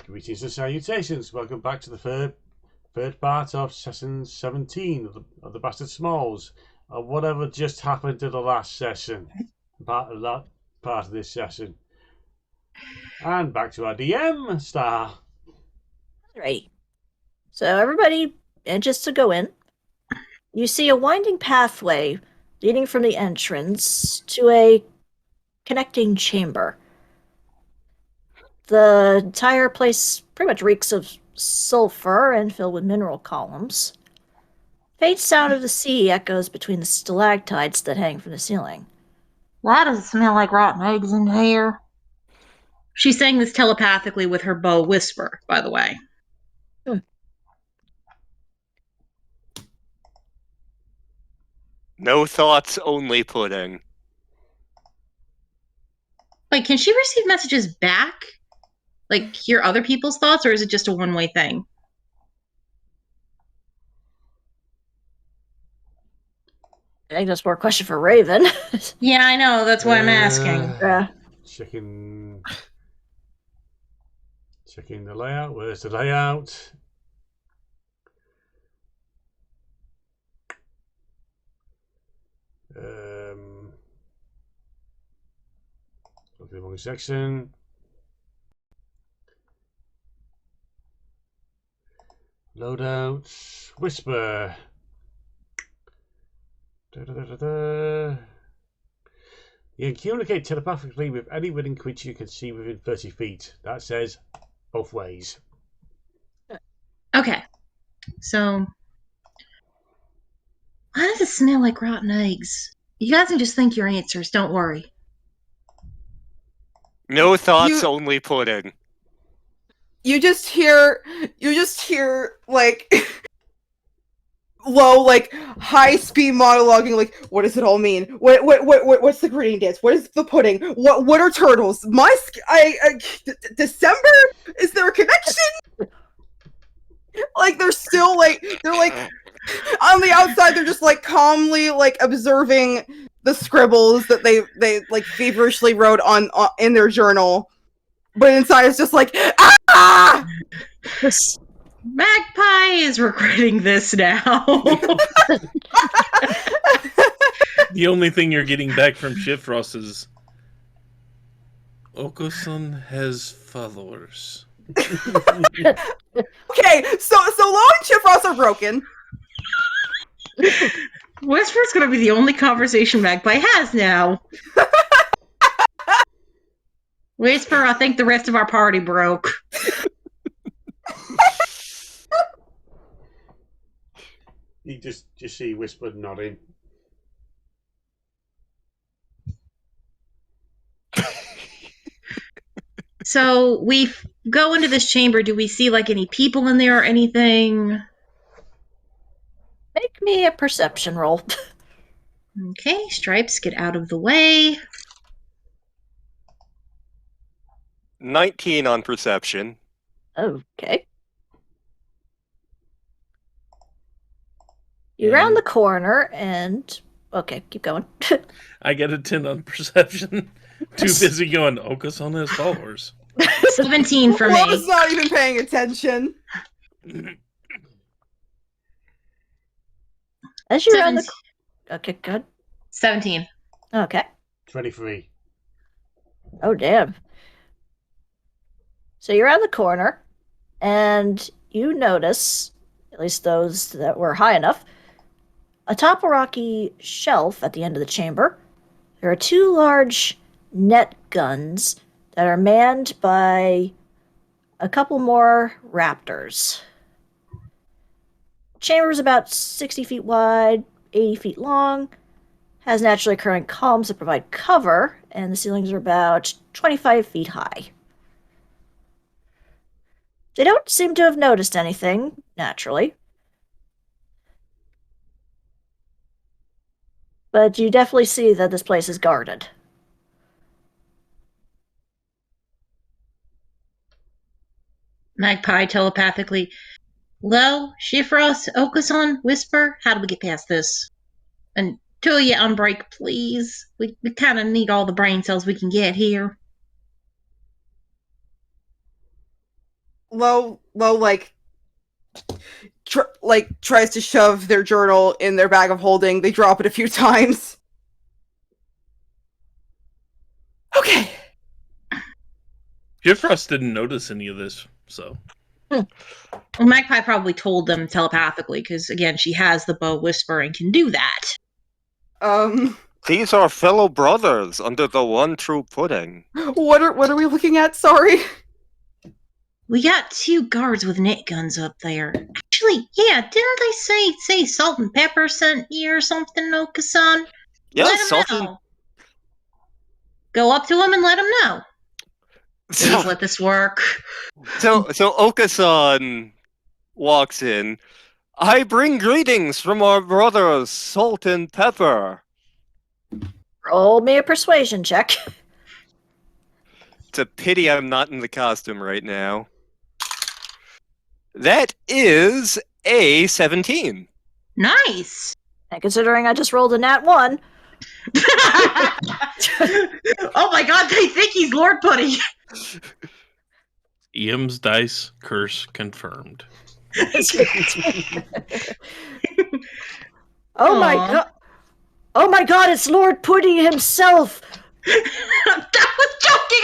Greetings and salutations. Welcome back to the third part of session 17 of the Bastard Smalls. Whatever just happened to the last session, part of this session. And back to our DM star. Right. So everybody manages to go in. You see a winding pathway leading from the entrance to a connecting chamber. The entire place pretty much reeks of sulfur and filled with mineral columns. Faint sound of the sea echoes between the stalactites that hang from the ceiling. Why does it smell like rotten eggs in here? She's saying this telepathically with her bow whisper, by the way. No thoughts, only pudding. Wait, can she receive messages back? Like, hear other people's thoughts, or is it just a one-way thing? I think that's more a question for Raven. Yeah, I know. That's why I'm asking. Yeah. Checking the layout. Where's the layout? The wrong section. Loadout. Whisper. You can communicate telepathically with any living creature you can see within 30 feet. That says both ways. Okay. So, why does it smell like rotten eggs? You guys can just think your answers. Don't worry. No thoughts, only pudding. You just hear like low, like high speed monologuing. Like, what does it all mean? What's the grading dance? What is the pudding? What are turtles? December? Is there a connection? Like they're like on the outside. They're just like calmly like observing the scribbles that they like feverishly wrote on in their journal, but inside it's just like ah. Magpie is regretting this now. The only thing you're getting back from Shifrost is Okosan has followers. Okay, so Law and Chifrost are broken. Whisper's gonna be the only conversation Magpie has now. Whisper, I think the rest of our party broke. You just see Whisper nodding. So we go into this chamber. Do we see like any people in there or anything? Make me a perception roll. Okay, Stripes, get out of the way. 19 on perception. Okay. You round the corner and... Okay, keep going. I get a 10 on perception. Too busy going, Okosan has followers. 17 for me. Law's not even paying attention. As you round the... Okay, good. 17. Okay. 23. Oh, damn. So you're around the corner, and you notice, at least those that were high enough, atop a rocky shelf at the end of the chamber, there are two large net guns that are manned by a couple more raptors. Chamber is about 60 feet wide, 80 feet long, has naturally occurring columns that provide cover, and the ceilings are about 25 feet high. They don't seem to have noticed anything, naturally. But you definitely see that this place is guarded. Magpie telepathically. Lo, Shifrost, Okosan, Whisper, how do we get past this? And two of you on break, please. We kind of need all the brain cells we can get here. Lo, like, tries to shove their journal in their bag of holding. They drop it a few times. Okay. Jifrost didn't notice any of this, so. Well, Magpie probably told them telepathically, because, again, she has the bow whisper and can do that. These are fellow brothers under the one true pudding. What are we looking at? Sorry. We got 2 guards with net guns up there. Actually, yeah, didn't they say Salt and Pepper sent you or something, Okosan? Yeah, Let 'em Salt know. and... Go up to him and let him know. Please let this work. So Okosan walks in. I bring greetings from our brothers, Salt and Pepper. Roll me a persuasion check. It's a pity I'm not in the costume right now. That is a 17. Nice. And considering I just rolled a nat 1, Oh my god, they think he's Lord Pudding. Iam's dice curse confirmed. Oh my Aw. god! Oh my god! It's Lord Pudding himself. I was joking.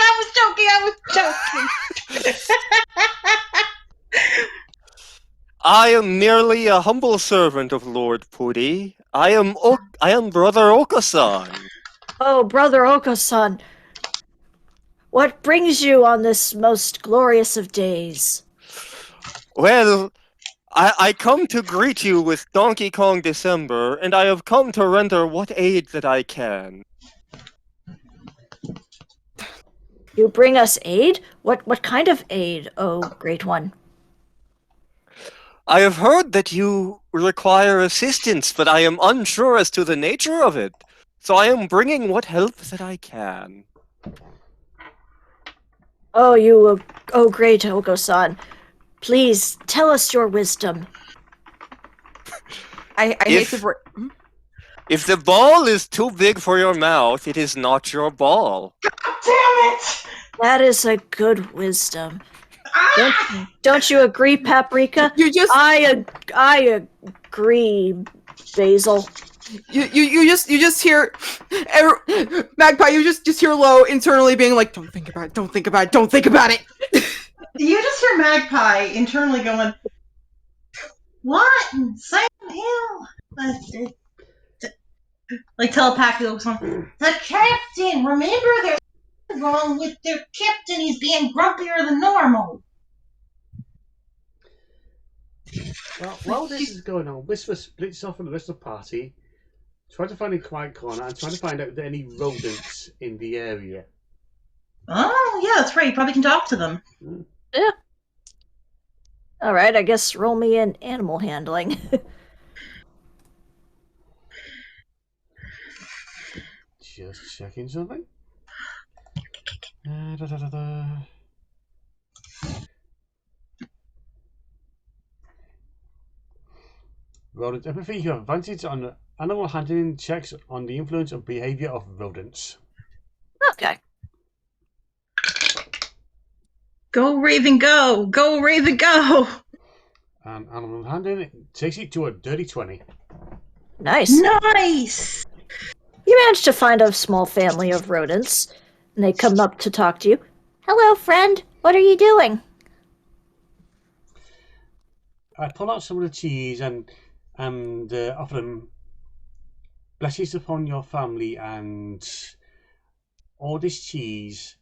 I am merely a humble servant of Lord Pudi. I am Brother Okosan. Oh, Brother Okosan, what brings you on this most glorious of days? Well, I come to greet you with Donkey Kong December, and I have come to render what aid that I can. You bring us aid? What kind of aid, oh great one? I have heard that you require assistance, but I am unsure as to the nature of it. So I am bringing what help that I can. Oh, oh great Okosan. Please tell us your wisdom. I hate to. If the ball is too big for your mouth, it is not your ball. Damn it! That is a good wisdom. Don't you agree, Paprika? You just I agree, Basil. you just hear Magpie. You just hear Lo internally being like, "Don't think about it. Don't think about it. Don't think about it." You just hear Magpie internally going, "What in Sam Hill?" Like telepathy or something. The captain! Remember, there's something wrong with their captain. He's being grumpier than normal. Well, while this is going on, Whisper splits off from the rest of the party, trying to find a quiet corner and trying to find out if there are any rodents in the area. Oh, yeah, that's right. You probably can talk to them. Yeah. All right, I guess roll me in animal handling. Just checking something. Rodent empathy. You have advantage on animal handling checks on the influence of behavior of rodents. Okay. Go, Raven, go! Go, Raven, go! And animal handling takes it to a dirty 20. Nice. Nice! You managed to find a small family of rodents, and they come up to talk to you. Hello, friend. What are you doing? I pull out some of the cheese and offer them blessings upon your family and all this cheese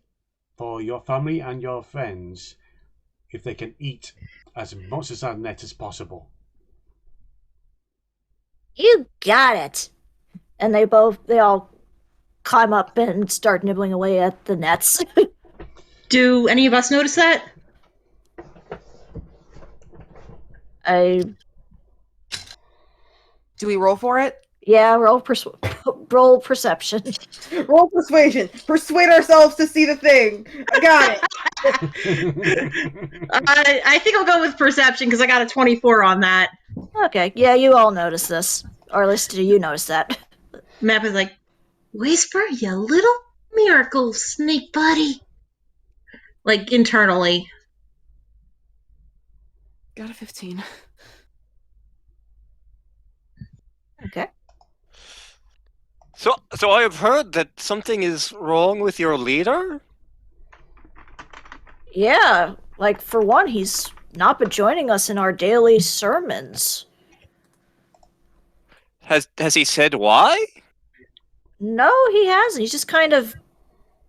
for your family and your friends if they can eat as much as that net as possible. You got it. And they all climb up and start nibbling away at the nets. Do any of us notice that? Do we roll for it? Yeah, roll perception. Roll persuasion. Persuade ourselves to see the thing. I got it. I think I'll go with perception because I got a 24 on that. Okay, yeah, you all notice this. Or at least you notice that. Map is like, whisper, you little miracle snake buddy. Like, internally. Got a 15. Okay. So I have heard that something is wrong with your leader? Yeah, like for one, he's not been joining us in our daily sermons. Has he said why? No, he hasn't. He's just kind of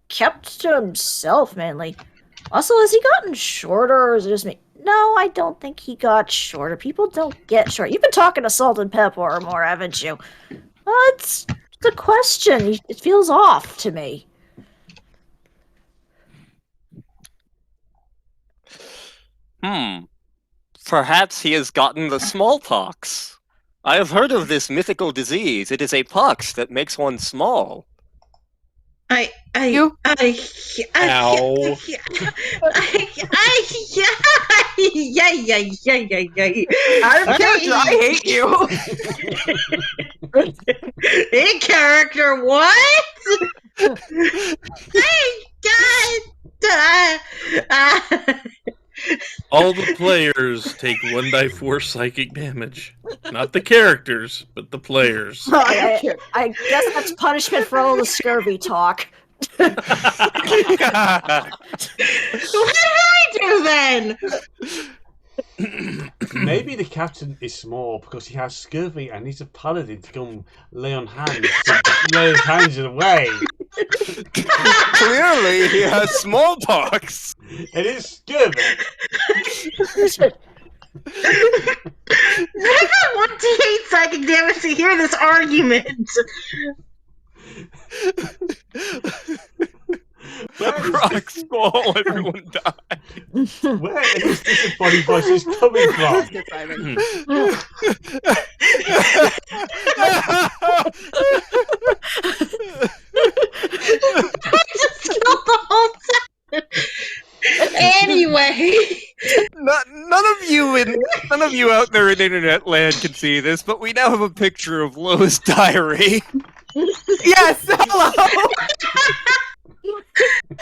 kept to himself mainly. Also, has he gotten shorter or is it just me? No, I don't think he got shorter. People don't get short. You've been talking to Salt and Pepper more, haven't you? It's a question. It feels off to me. Perhaps he has gotten the smallpox. I have heard of this mythical disease. It is a pox that makes one small. Ow. Out of character, I hate you. In character, what? Hey, God! All the players take 1d4 psychic damage. Not the characters, but the players. I guess that's punishment for all the scurvy talk. What did I do then? Maybe the captain is small because he has scurvy and needs a paladin to come lay on hands to lay his hands away. Clearly, he has smallpox. It is scurvy. I got 1d8 psychic damage to hear this argument. Rocks fall, everyone dies. Where is this body voices coming from? Good, Simon. I just killed the whole time. Anyway, None of you out there in internet land can see this, but we now have a picture of Lo's diary. Yes, hello.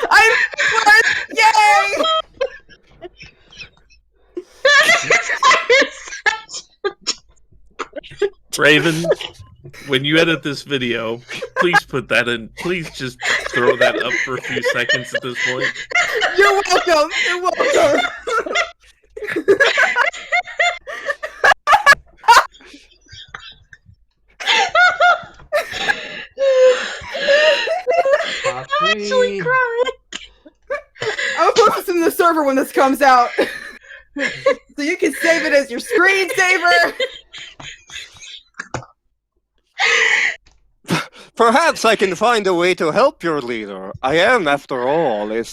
I'm yay! Raven, when you edit this video, please put that in. Please just throw that up for a few seconds at this point. You're welcome. You're welcome. I'm actually crying. I'm gonna post this in the server when this comes out, so you can save it as your screensaver. Perhaps I can find a way to help your leader. I am, after all, a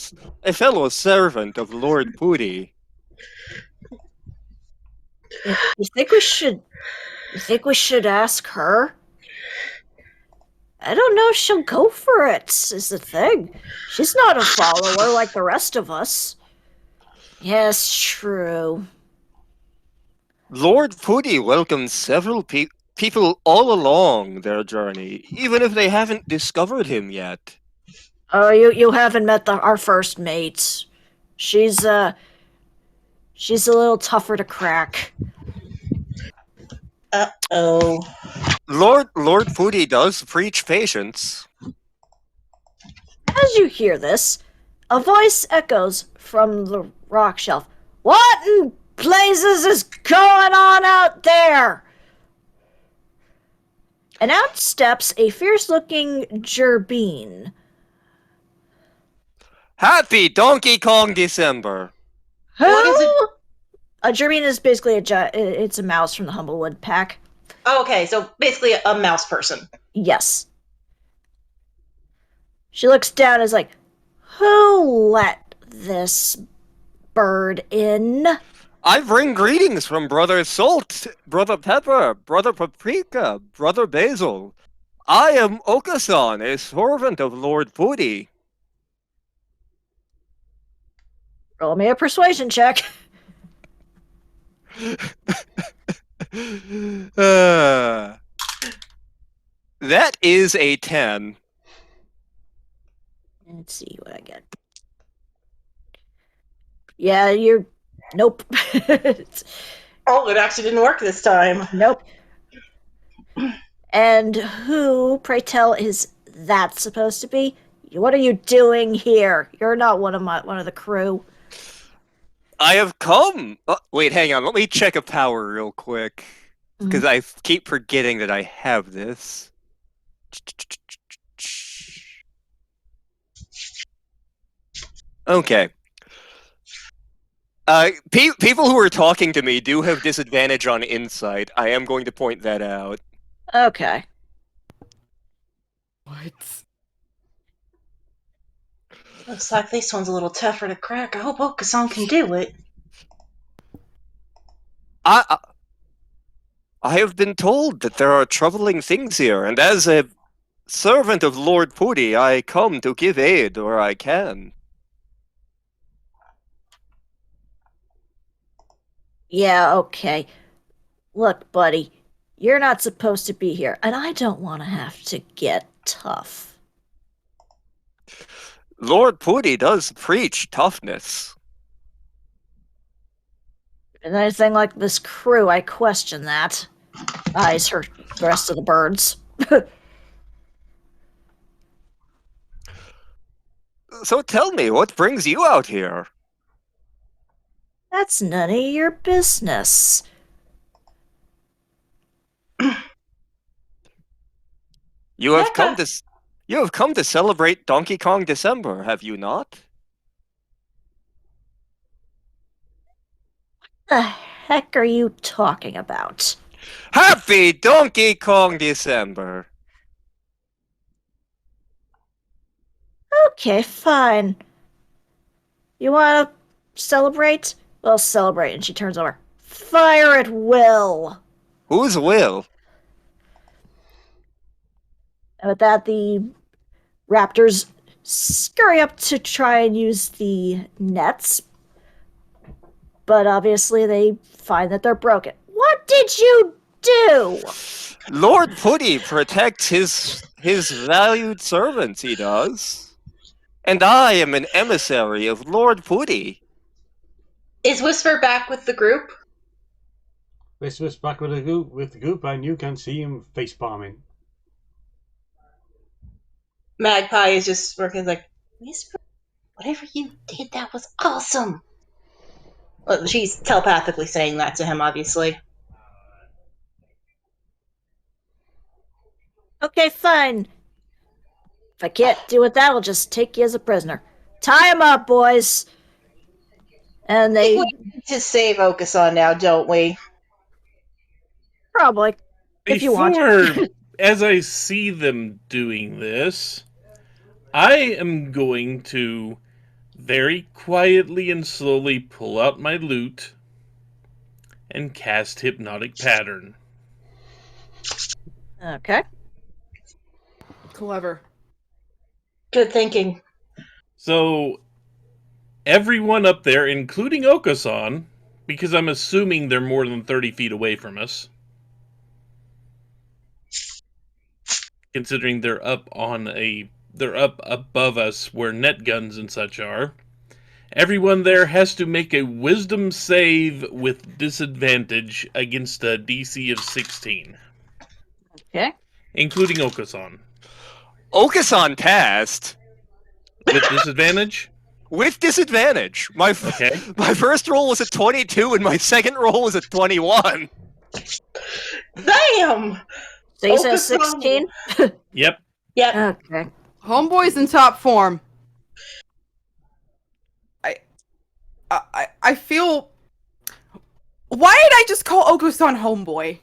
fellow servant of Lord Pooty. You think we should? You think we should ask her? I don't know if she'll go for it, is the thing. She's not a follower like the rest of us. Yes, true. Lord Pooty welcomes several people all along their journey, even if they haven't discovered him yet. Oh, you haven't met our first mate. She's a little tougher to crack. Uh-oh. Lord Pooty does preach patience. As you hear this, a voice echoes from the rock shelf. What in blazes is going on out there? And out steps a fierce-looking gerbine. Happy Donkey Kong December. What is it? A gerbine is basically it's a mouse from the Humblewood pack. Oh, okay, so basically a mouse person. Yes. She looks down and is like, who let this bird in? I bring greetings from Brother Salt, Brother Pepper, Brother Paprika, Brother Basil. I am Okosan, a servant of Lord Pooty. Roll me a persuasion check. That is a 10. Let's see what I get. Yeah, Nope. Oh, it actually didn't work this time. Nope. And who, pray tell, is that supposed to be? What are you doing here? You're not one of the crew. I have come. Wait, hang on. Let me check a power real quick because I keep forgetting that I have this. Okay. People who are talking to me do have disadvantage on insight. I am going to point that out. Okay. What? Looks like this one's a little tougher to crack. I hope Okosan can do it. I have been told that there are troubling things here, and as a servant of Lord Pudi, I come to give aid where I can. Yeah, okay. Look, buddy, you're not supposed to be here, and I don't want to have to get tough. Lord Pudi does preach toughness. And anything like this crew, I question that. Eyes hurt the rest of the birds. So tell me, what brings you out here? That's none of your business. You have come to celebrate Donkey Kong December, have you not? What the heck are you talking about? Happy Donkey Kong December! Okay, fine. You want to celebrate? We'll celebrate. And she turns over. Fire at will. Whose will? And with that, the raptors scurry up to try and use the nets. But obviously, they find that they're broken. What did you do? Lord Pudi protects his valued servants, he does. And I am an emissary of Lord Pudi. Is Whisper back with the group? This was back with the group, and you can see him face palming. Magpie is just working like, Whisper, whatever you did, that was awesome. Well, she's telepathically saying that to him, obviously. Okay, fine. If I can't do with that, I'll just take you as a prisoner. Tie him up, boys. And they We need to save Okosan now, don't we? probably, if you want. As I see them doing this, I am going to very quietly and slowly pull out my lute and cast Hypnotic Pattern. Okay. Clever. Good thinking. So, everyone up there, including Okosan, because I'm assuming they're more than 30 feet away from us, considering they're up above us where net guns and such are. Everyone there has to make a wisdom save with disadvantage against a DC of 16. Okay. Including Okosan. Okosan passed. With disadvantage? With disadvantage. My first roll was a 22 and my second roll was a 21. Damn! So you said 16? Yep. Yep. Okay. Homeboy's in top form. I feel. Why did I just call Okosan homeboy?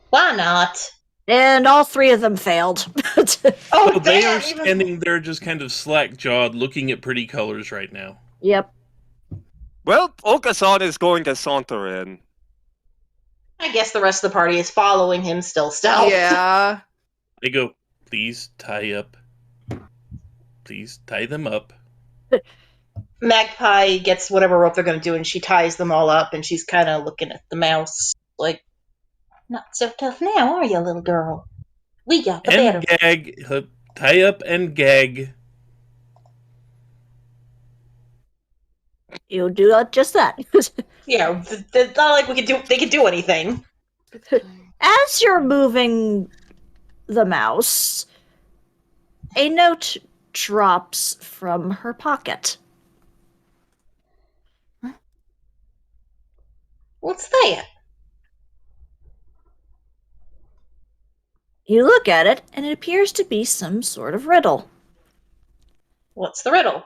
Why not? And all three of them failed. Oh, So they damn, are standing there just kind of slack-jawed looking at pretty colors right now. Yep. Well, Okosan is going to saunter in. I guess the rest of the party is following him still. Yeah. They go, please tie up. Please tie them up. Magpie gets whatever rope they're going to do, and she ties them all up, and she's kind of looking at the mouse like, not so tough now, are you, little girl? We got the And better. gag. Tie up and gag. You do just that. Yeah, it's not like they could do anything. As you're moving the mouse, a note drops from her pocket. What's that? You look at it, and it appears to be some sort of riddle. What's the riddle?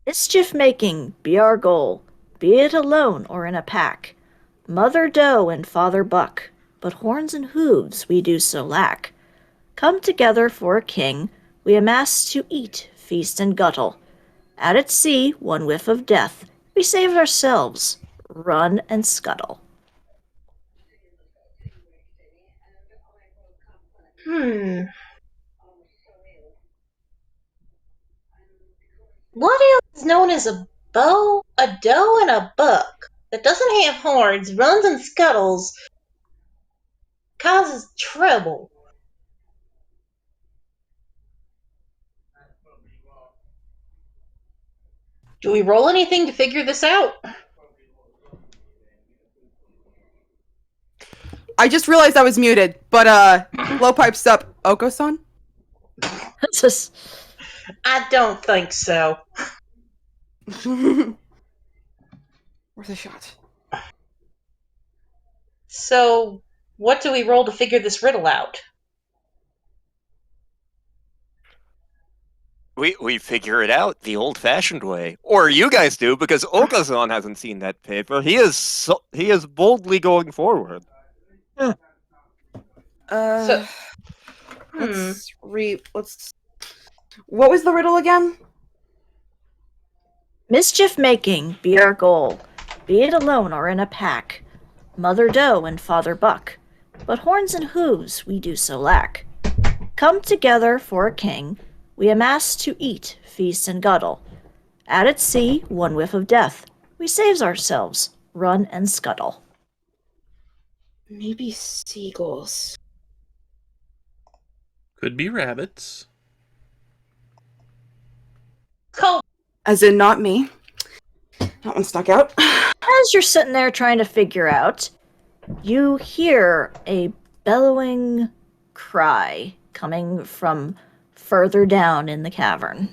Mischief making be our goal, be it alone or in a pack. Mother doe and father buck, but horns and hooves we do so lack. Come together for a king, we amass to eat, feast and guttle. Out at sea, one whiff of death, we save ourselves, run and scuttle. What else is known as a bow, a doe, and a buck that doesn't have horns, runs and scuttles, causes trouble? Do we roll anything to figure this out? I just realized I was muted, but low pipes up. Okosan? It's just, I don't think so. Worth a shot. So, what do we roll to figure this riddle out? We figure it out the old-fashioned way, or you guys do, because Okazan hasn't seen that paper. He is boldly going forward. Let's What was the riddle again? mischief making be our goal, be it alone or in a pack. Mother doe and father buck, but horns and hooves we do so lack. Come together for a king, we amass to eat, feast and guttle. Out at sea, one whiff of death, we saves ourselves, run and scuttle. Maybe seagulls. Could be rabbits. Cold. As in not me. That one stuck out. As you're sitting there trying to figure out, you hear a bellowing cry coming from further down in the cavern.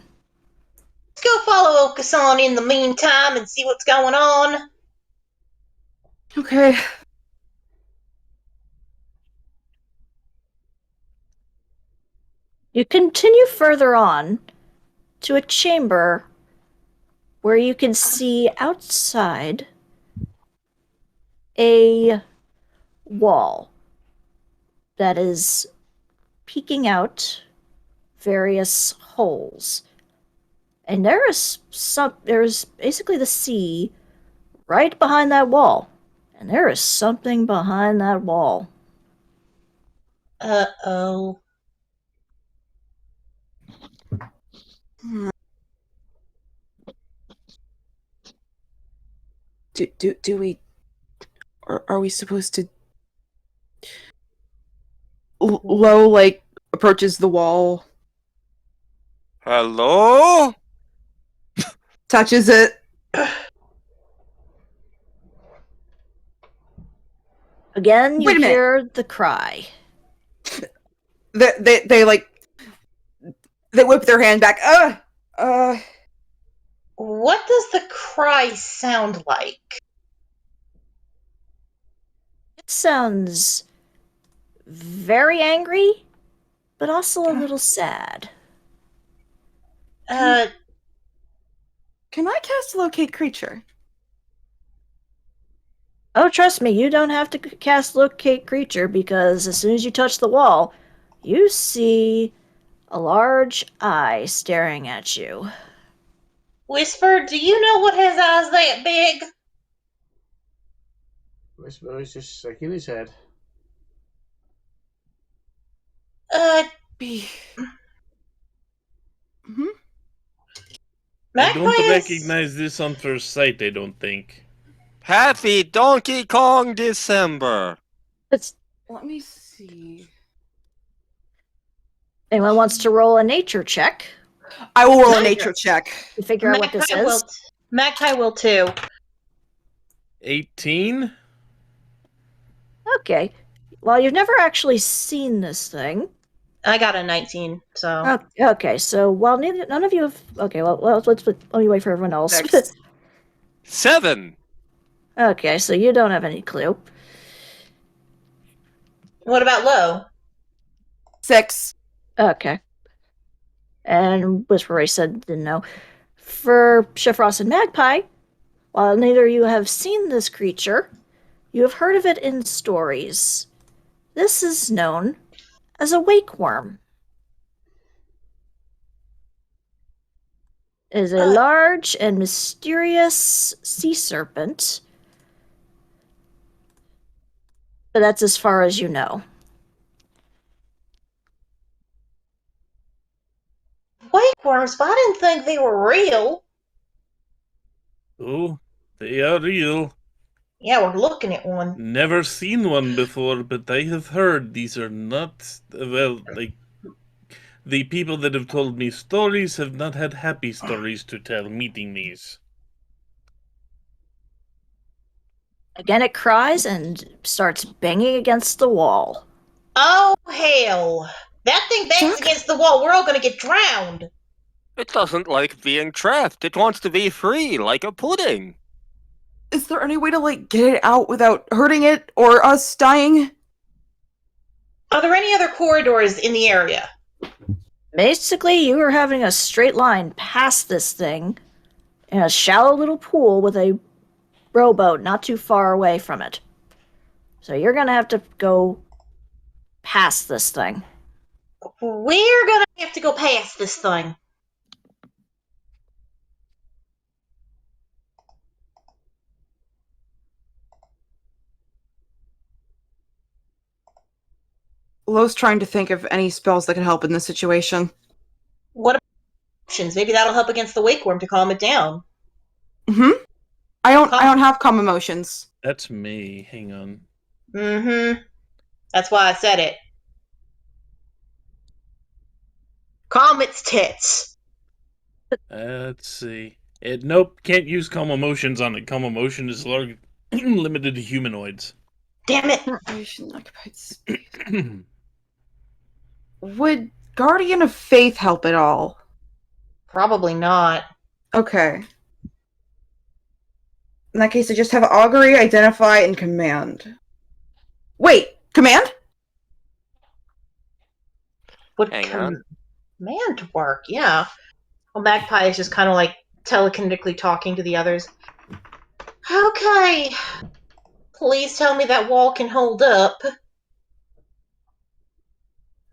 Let's go follow Okosan in the meantime and see what's going on. Okay. You continue further on to a chamber where you can see outside a wall that is peeking out various holes. And there's basically the sea right behind that wall. And there is something behind that wall. Uh-oh. Do we... Are we supposed to... Low, like, approaches the wall, Hello? touches it. Again, you Wait a minute. hear the cry. They like... They whip their hand back. What does the cry sound like? It sounds very angry, but also a little sad. Uh, Can I cast Locate Creature? Oh, trust me, you don't have to cast Locate Creature because as soon as you touch the wall, you see a large eye staring at you. Whisper, do you know what has eyes that big? Whisper is just shaking his head. Be... I don't Magpie is- recognize this on first sight, I don't think. Happy Donkey Kong December. Let me see. Anyone wants to roll a nature check I will roll a nature check. to figure out what this is? Magpie will too. 18. Okay. Well, you've never actually seen this thing. I got a 19, so. Okay, so while none of you have. Okay, well, let me wait for everyone else. 6. 7. Okay, so you don't have any clue. What about Lo? 6. Okay. And Whisper Ray said didn't know. For Shifrost and Magpie, while neither of you have seen this creature, you have heard of it in stories. This is known as a wake worm. It is a large and mysterious sea serpent, but that's as far as you know. Wake worms, but I didn't think they were real. Oh, they are real. Yeah, we're looking at one. Never seen one before, but I have heard these are not, well, like, the people that have told me stories have not had happy stories to tell meeting these. Again, it cries and starts banging against the wall. Oh, hell. That thing bangs Jack? against the wall. We're all gonna get drowned. It doesn't like being trapped. It wants to be free, like a pudding. Is there any way to, like, get it out without hurting it or us dying? Are there any other corridors in the area? Basically, you are having a straight line past this thing in a shallow little pool with a rowboat not too far away from it. So you're gonna have to go past this thing. We're gonna have to go past this thing. Lo's trying to think of any spells that can help in this situation. What about options? Maybe that'll help against the wake worm to calm it down. I don't have calm emotions. That's me. Hang on. Mm-hmm. That's why I said it. Calm its tits. Let's see. Nope, can't use calm emotions on it. Calm emotion is limited to humanoids. Damn it. Would Guardian of Faith help at all? Probably not. Okay. In that case, I just have Augury, Identify, and Command. Wait, Command? Would Hang on. command work? Yeah. Well, Magpie is just kind of like telekinetically talking to the others. Okay. Please tell me that wall can hold up.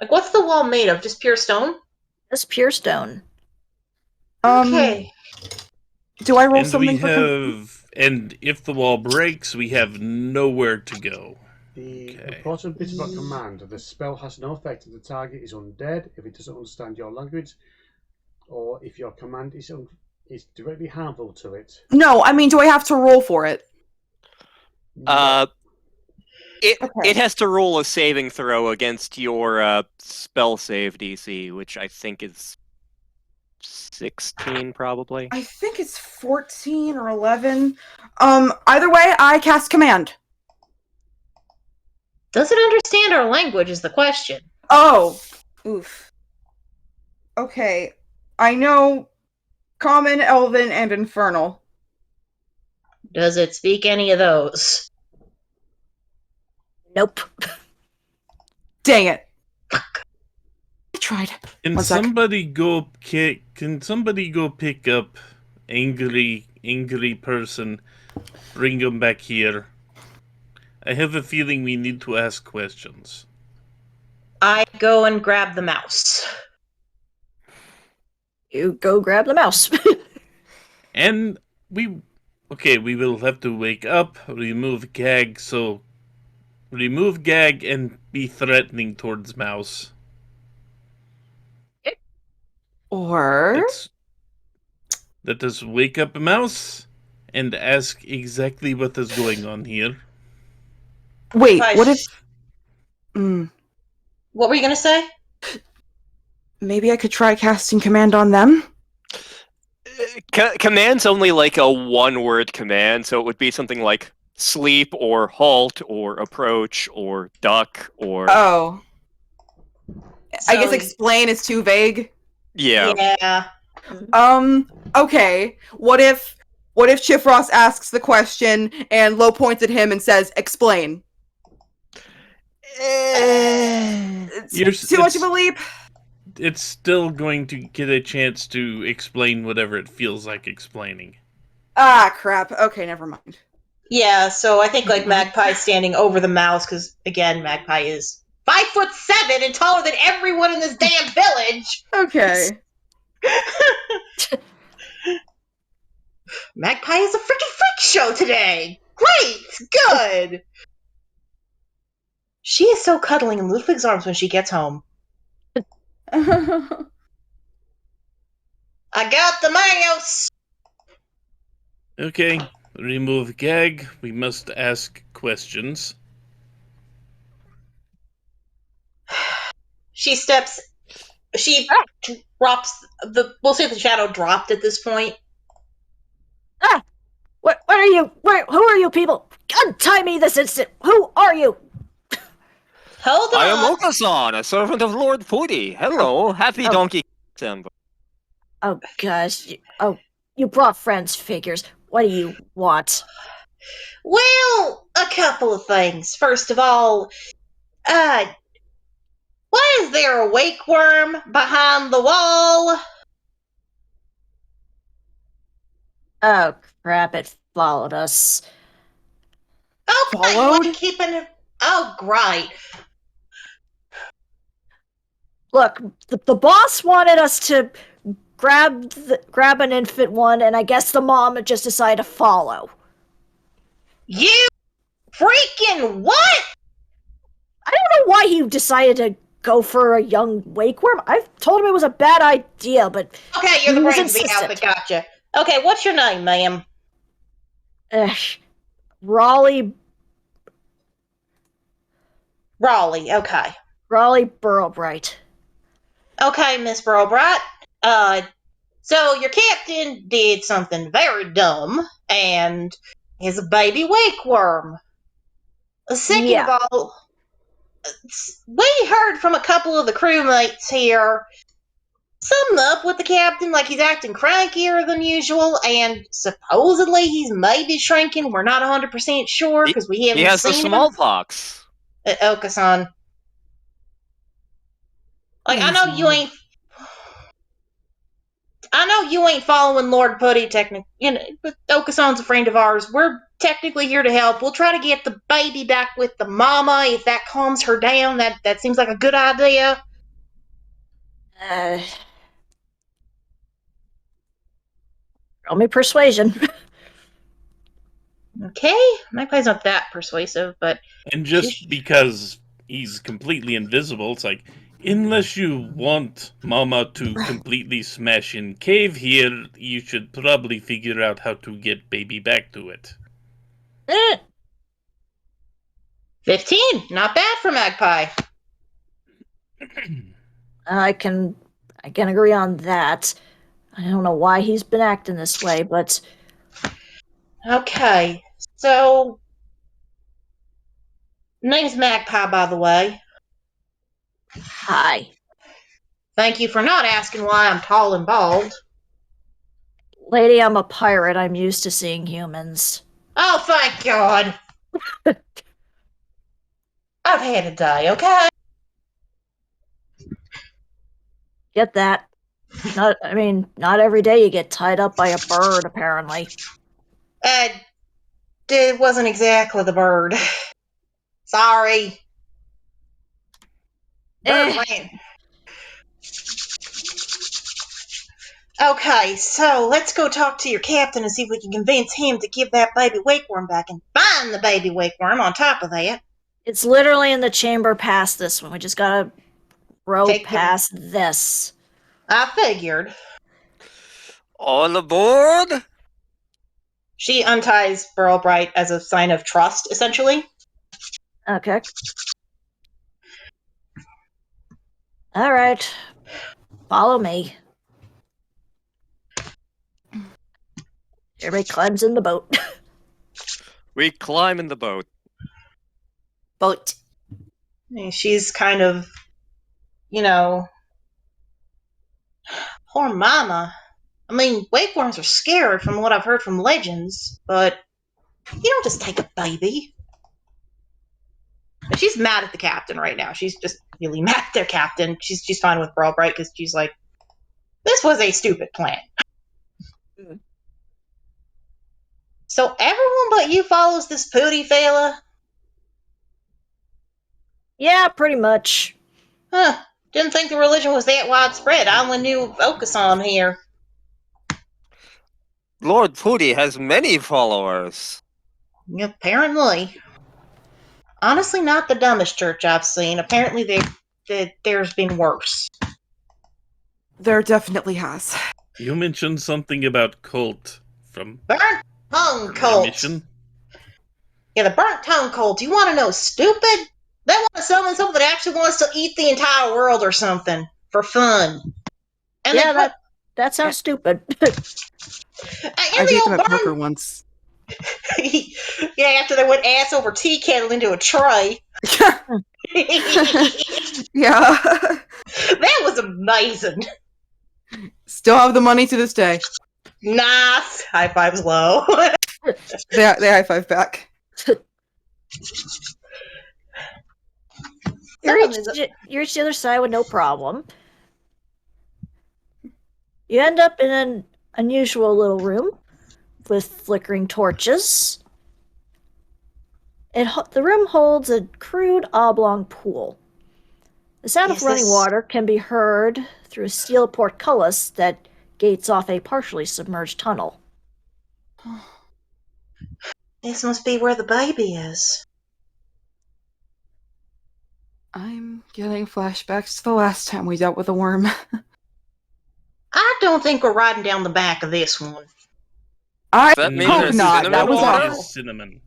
Like, what's the wall made of? Just pure stone? It's pure stone. Okay. Do I roll And we something for have, and if the wall breaks, we have nowhere to go. The Okay. important bit about command: the spell has no effect if the target is undead, if it doesn't understand your language, or if your command is directly harmful to it. No, I mean, do I have to roll for it? It has to roll a saving throw against your spell save DC, which I think is 16, probably. I think it's 14 or 11. Either way, I cast Command. Does it understand our language is the question. Oh. Oof. Okay. I know Common, Elven, and Infernal. Does it speak any of those? Nope. Dang it. I tried. Can One sec. somebody go pick up angry person, bring him back here? I have a feeling we need to ask questions. I go and grab the mouse. You go grab the mouse. And we will have to wake up, remove gag and be threatening towards mouse. Or Let us wake up a mouse and ask exactly what is going on here. wait, Hush. what if What were you gonna say? maybe I could try casting Command on them? Command's only like a one-word command, so it would be something like sleep or halt or approach or duck or Oh. I guess So, explain is too vague. yeah. yeah. Okay. What if Chiff Ross asks the question and Lo points at him and says, explain? It's too much of a leap? It's still going to get a chance to explain whatever it feels like explaining. Ah, crap. Okay, never mind. Yeah, so I think like Magpie's standing over the mouse because again, Magpie is 5'7" and taller than everyone in this damn village. Okay. Magpie is a freaking freak show today. Great, good. She is so cuddling in Ludwig's arms when she gets home. I got the mouse. Okay, remove gag. We must ask questions. She steps. She drops the. We'll say the shadow dropped at this point. What are you? Who are you people? Untie me this instant! Who are you? Hold on. I am Okosan, a servant of Lord Pooty. Hello, happy Oh. Donkey December. Oh gosh. You brought friends figures. What do you want? Well, a couple of things. First of all, why is there a wake worm behind the wall? Oh crap! It followed us. Okay, Followed? like keeping it. Oh, great. Look, the boss wanted us to grab an infant one, and I guess the mom just decided to follow. You freaking what? I don't know why he decided to go for a young wakeworm. I told him it was a bad idea, but Okay, you're the he was brains of the insistent. outfit. Gotcha. Okay, what's your name, ma'am? Ugh. Raleigh Okay. Burrowbright. Okay, Miss Burlbright. So your captain did something very dumb and is a baby wakeworm. Second Yeah. of all, we heard from a couple of the crewmates here something up with the captain, like he's acting crankier than usual, and supposedly he's maybe shrinking. We're not 100% sure because we haven't He has the seen him. smallpox. Okosan. Like, I know you ain't following Lord Putty, but Okasan's a friend of ours. We're technically here to help. We'll try to get the baby back with the mama if that calms her down. That seems like a good idea. Roll me persuasion. Okay, Magpie's not that persuasive, but And just because he's completely invisible, it's like, unless you want Mama to completely smash in cave here, you should probably figure out how to get baby back to it. 15, not bad for Magpie. I can agree on that. I don't know why he's been acting this way, but Okay, so name's Magpie, by the way. hi. Thank you for not asking why I'm tall and bald. Lady, I'm a pirate. I'm used to seeing humans. Oh, thank God. I've had a day, okay? Get that? Not every day you get tied up by a bird, apparently. It wasn't exactly the bird. Sorry. Bird ran. Okay, so let's go talk to your captain and see if we can convince him to give that baby wakeworm back and find the baby wakeworm on top of that. It's literally in the chamber past this one. We just gotta row Take the- past this. I figured. On aboard? She unties Burlbright as a sign of trust, essentially. Okay. Alright. Follow me. Everybody climbs in the boat. We climb in the boat. Boat. And she's kind of, you know, poor mama. I mean, wakeworms are scary from what I've heard from legends, but you don't just take a baby. And she's mad at the captain right now. She's just really mad at their captain. She's fine with Brawl Bright because she's like, this was a stupid plan. So everyone but you follows this pooty fella? Yeah, pretty much. Huh. Didn't think the religion was that widespread. I only knew Okosan here. Lord Pooty has many followers. Apparently. Honestly, not the dumbest church I've seen. Apparently there's been worse. There definitely has. You mentioned something about cult from Burnt tongue my cult. mission. Yeah, the burnt tongue cult. You want to know stupid? They want to summon someone that actually wants to eat the entire world or something for fun. And Yeah, they that sounds stupid. I beat them at poker once. Yeah, after they went ass over tea kettle into a tray. Yeah. That was amazing. Still have the money to this day. Nice. High fives low. They high five back. You reach the other side with no problem. You end up in an unusual little room with flickering torches. The room holds a crude oblong pool. The sound of running water can be heard through a steel portcullis that gates off a partially submerged tunnel. This must be where the baby is. I'm getting flashbacks to the last time we dealt with a worm. I don't think we're riding down the back of this one. I That means hope there's not. cinnamon That was water? awful. Cinnamon.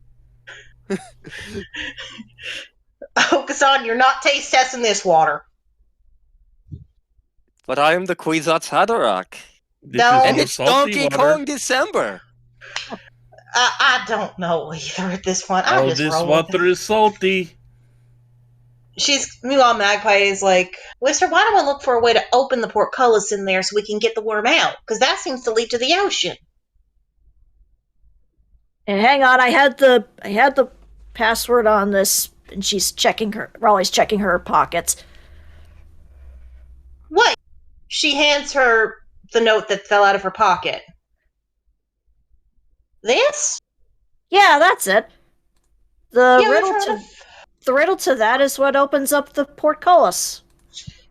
Okosan, you're not taste testing this water. But I am the Kwisatz Haderach. This No. is And the it's salty Donkey water. Kong December. I don't know either at this point. I Oh, just this roll with water it. is salty. Meanwhile, Magpie is like, Whistler, why don't we look for a way to open the portcullis in there so we can get the worm out? Because that seems to lead to the ocean. And hang on, I had the password on this, and Raleigh's checking her pockets. What? She hands her the note that fell out of her pocket. This? Yeah, that's it. The Yeah, riddle to that is what opens up the portcullis.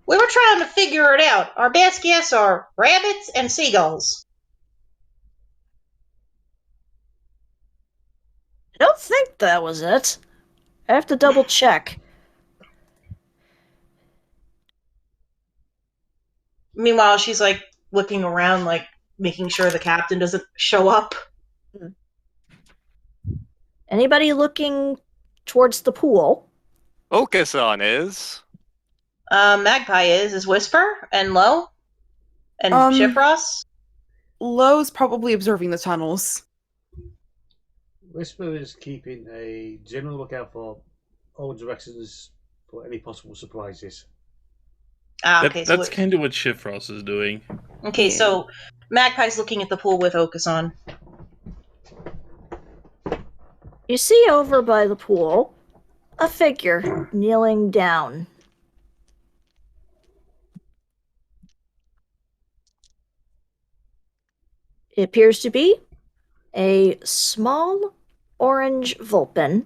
we were trying to figure it out. Our best guess are rabbits and seagulls. I don't think that was it. I have to double check. Meanwhile, she's like looking around, like making sure the captain doesn't show up. Anybody looking towards the pool? Okosan is. Magpie is Whisper and Low and Shipros. Lowe's probably observing the tunnels. Whisper is keeping a general lookout for all directions for any possible surprises. That's kind of what Shifrost is doing. Okay, so Magpie's looking at the pool with Okosan. You see over by the pool a figure kneeling down. It appears to be a small orange Vulpin,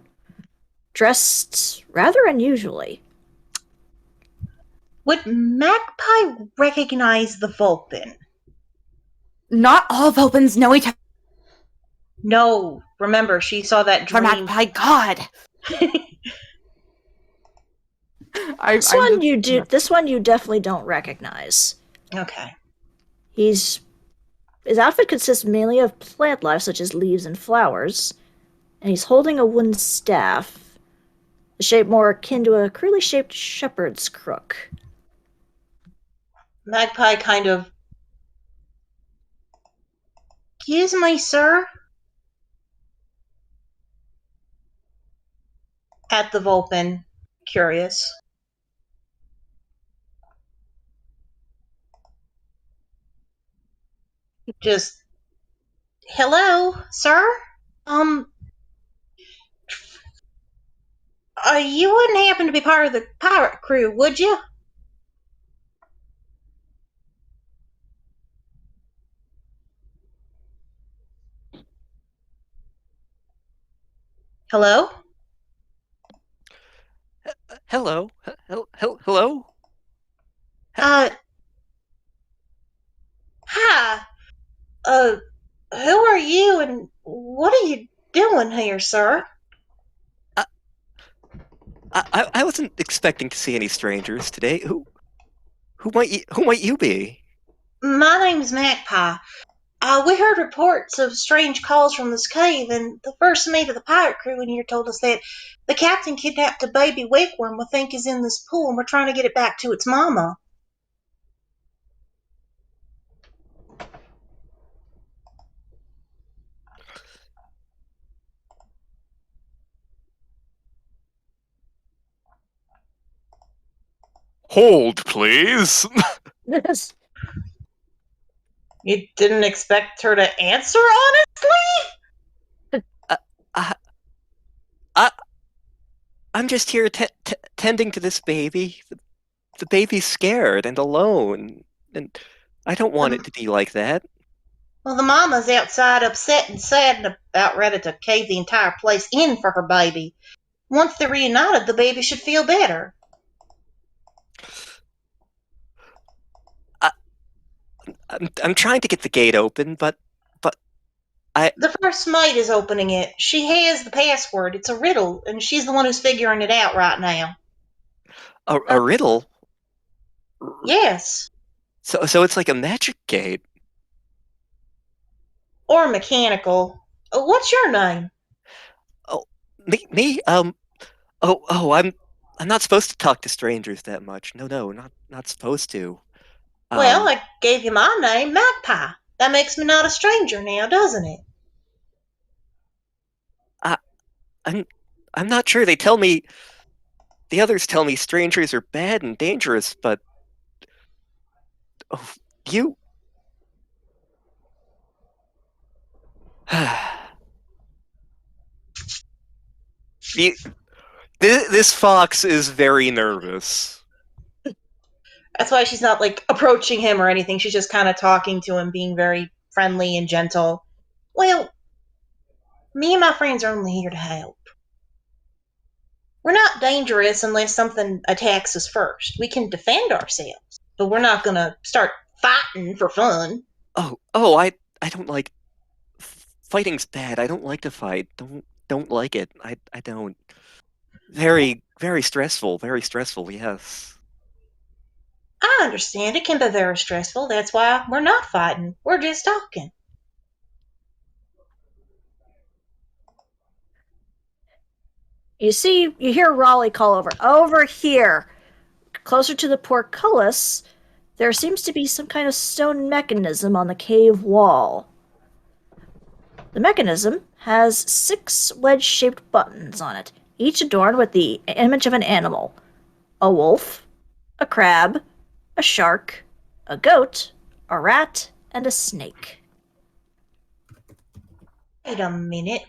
dressed rather unusually. Would Magpie recognize the Vulpin? Not all Vulpins know each other. No, remember, she saw that For dream. Magpie, God. This one you definitely don't recognize. Okay. His outfit consists mainly of plant life, such as leaves and flowers, and he's holding a wooden staff, the shape more akin to a crudely shaped shepherd's crook. Magpie kind of Excuse me, sir? At the Vulpin, curious. Just, hello, sir? You wouldn't happen to be part of the pirate crew, would you? Hello? Hello? Hello? Hi. Who are you and what are you doing here, sir? I wasn't expecting to see any strangers today. Who might you be? My name's Magpie. We heard reports of strange calls from this cave, and the first mate of the pirate crew in here told us that the captain kidnapped a baby wigworm we think is in this pool, and we're trying to get it back to its mama. Hold, please. Yes. You didn't expect her to answer, honestly? I, I, I'm just here tending to this baby. The baby's scared and alone, and I don't want it to be like that. Well, the mama's outside upset and sad and about ready to cave the entire place in for her baby. Once they're reunited, the baby should feel better. I'm trying to get the gate open, but I. The first mate is opening it. She has the password. It's a riddle, and she's the one who's figuring it out right now. A riddle? Yes. So it's like a magic gate. Or mechanical. What's your name? Oh, me? I'm not supposed to talk to strangers that much. No, not supposed to. Well, I gave you my name, Magpie. That makes me not a stranger now, doesn't it? I'm not sure. The others tell me strangers are bad and dangerous, but you. This fox is very nervous. That's why she's not, like, approaching him or anything. She's just kind of talking to him, being very friendly and gentle. Well, me and my friends are only here to help. We're not dangerous unless something attacks us first. We can defend ourselves, but we're not gonna start fighting for fun. I don't like fighting's bad. I don't like to fight. Don't like it. I don't. Very stressful. Very stressful. Yes. I understand it can be very stressful. That's why we're not fighting. We're just talking. You hear Raleigh call over here. Closer to the portcullis, there seems to be some kind of stone mechanism on the cave wall. The mechanism has 6 wedge-shaped buttons on it, each adorned with the image of an animal. A wolf, a crab, a shark, a goat, a rat, and a snake. Wait a minute.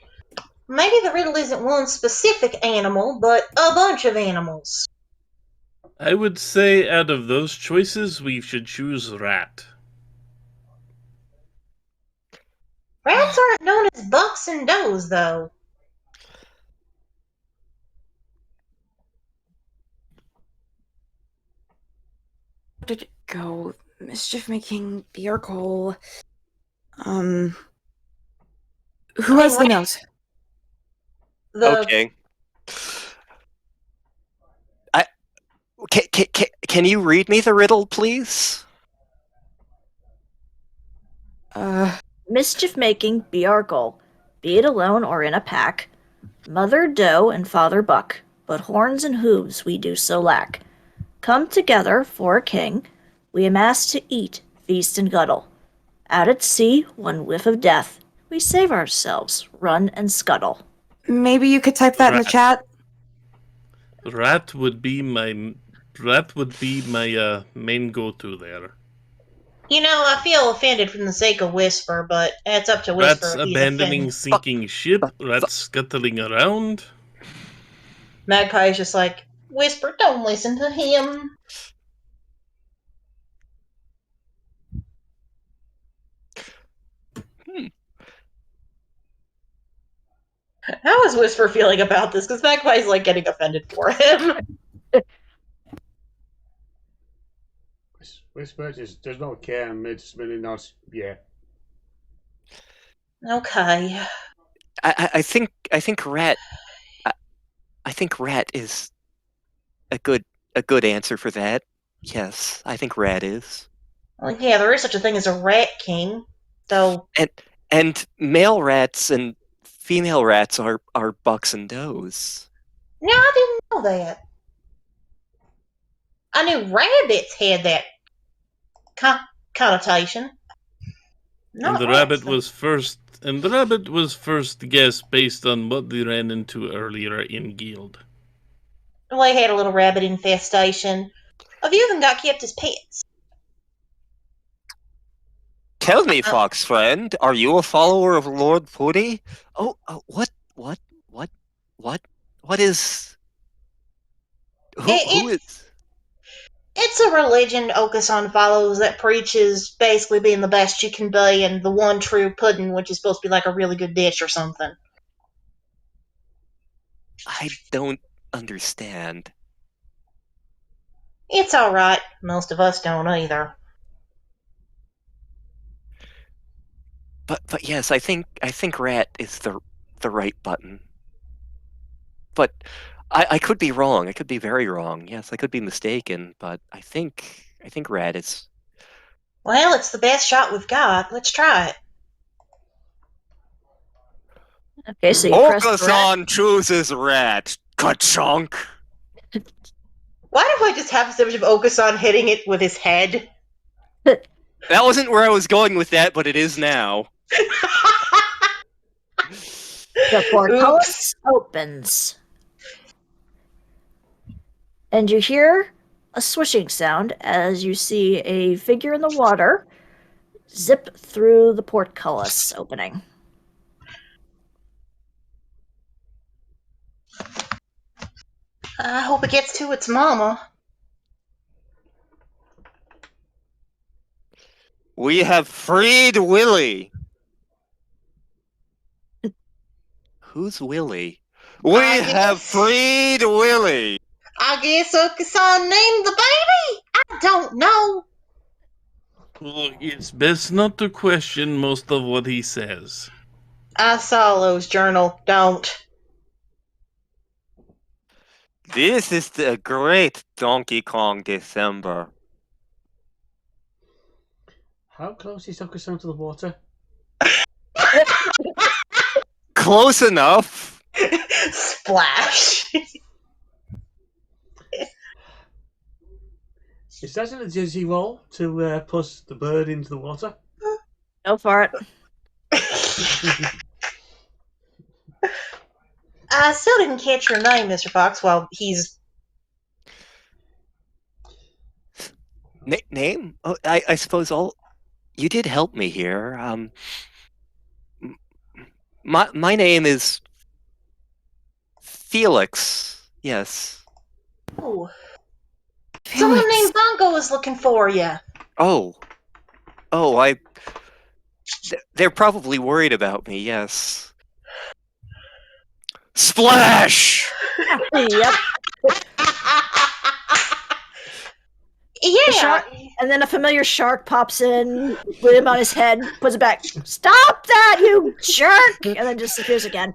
Maybe the riddle isn't one specific animal, but a bunch of animals. I would say out of those choices, we should choose rat. Rats aren't known as bucks and does, though. Where did it go? Mischief making beer goal. Who has the note? Okay. Can you read me the riddle, please? Mischief making be our goal, be it alone or in a pack. Mother doe and father buck, but horns and hooves we do so lack. Come together for a king, we amass to eat, feast and guddle. Out at sea, one whiff of death. We save ourselves, run and scuttle. Maybe you could type that in the Right. chat. Rat would be my main go-to there. You know, I feel offended from the sake of Whisper, but it's up to Whisper Rats if he's abandoning offended. sinking ship. Rats scuttling around. Magpie's just like, Whisper, don't listen to him. How is Whisper feeling about this? Because Magpie's like getting offended for him. Whisper just does not care and makes many nods. Yeah. Okay. I think rat. I think rat is a good answer for that. Yes, I think rat is. Well, yeah, there is such a thing as a rat king. So, And male rats and female rats are bucks and does. no, I didn't know that. I knew rabbits had that connotation. And Not the rats, rabbit though. was first. And the rabbit was first guessed based on what they ran into earlier in Guild. Well, they had a little rabbit infestation. A few of them got kept as pets. Tell me, fox friend, are you a follower of Lord Pooty? Oh, what is? Who is? It's a religion Okosan follows that preaches basically being the best you can be and the one true pudding, which is supposed to be like a really good dish or something. I don't understand. It's alright. Most of us don't either. But yes, I think rat is the right button. But I could be wrong. I could be very wrong. Yes, I could be mistaken. But I think rat is. Well, it's the best shot we've got. Let's try it. Okay, so you press the rat. Okosan chooses rat. Ka-chunk. Why do I just have a image of Okosan hitting it with his head? That wasn't where I was going with that, but it is now. The portcullis opens. And you hear a swishing sound as you see a figure in the water zip through the portcullis opening. I hope it gets to its mama. We have freed Willie. Who's Willie? We have freed Willie. I guess Okosan named the baby? I don't know. Look, it's best not to question most of what he says. I saw Lowe's journal. Don't. This is the great Donkey Kong December. How close is Okosan to the water? Close enough. Splash. Is that an agility roll to push the bird into the water? Go for it. I still didn't catch your name, Mr. Fox, while he's... Name? Oh, I suppose all... You did help me here. My name is... Felix. Yes. Ooh. Someone named Bongo is looking for you. Oh, they're probably worried about me, yes. Splash! Yep. Yeah. Shark, and then a familiar shark pops in, with him on his head, puts it back. Stop that, you jerk! And then disappears again.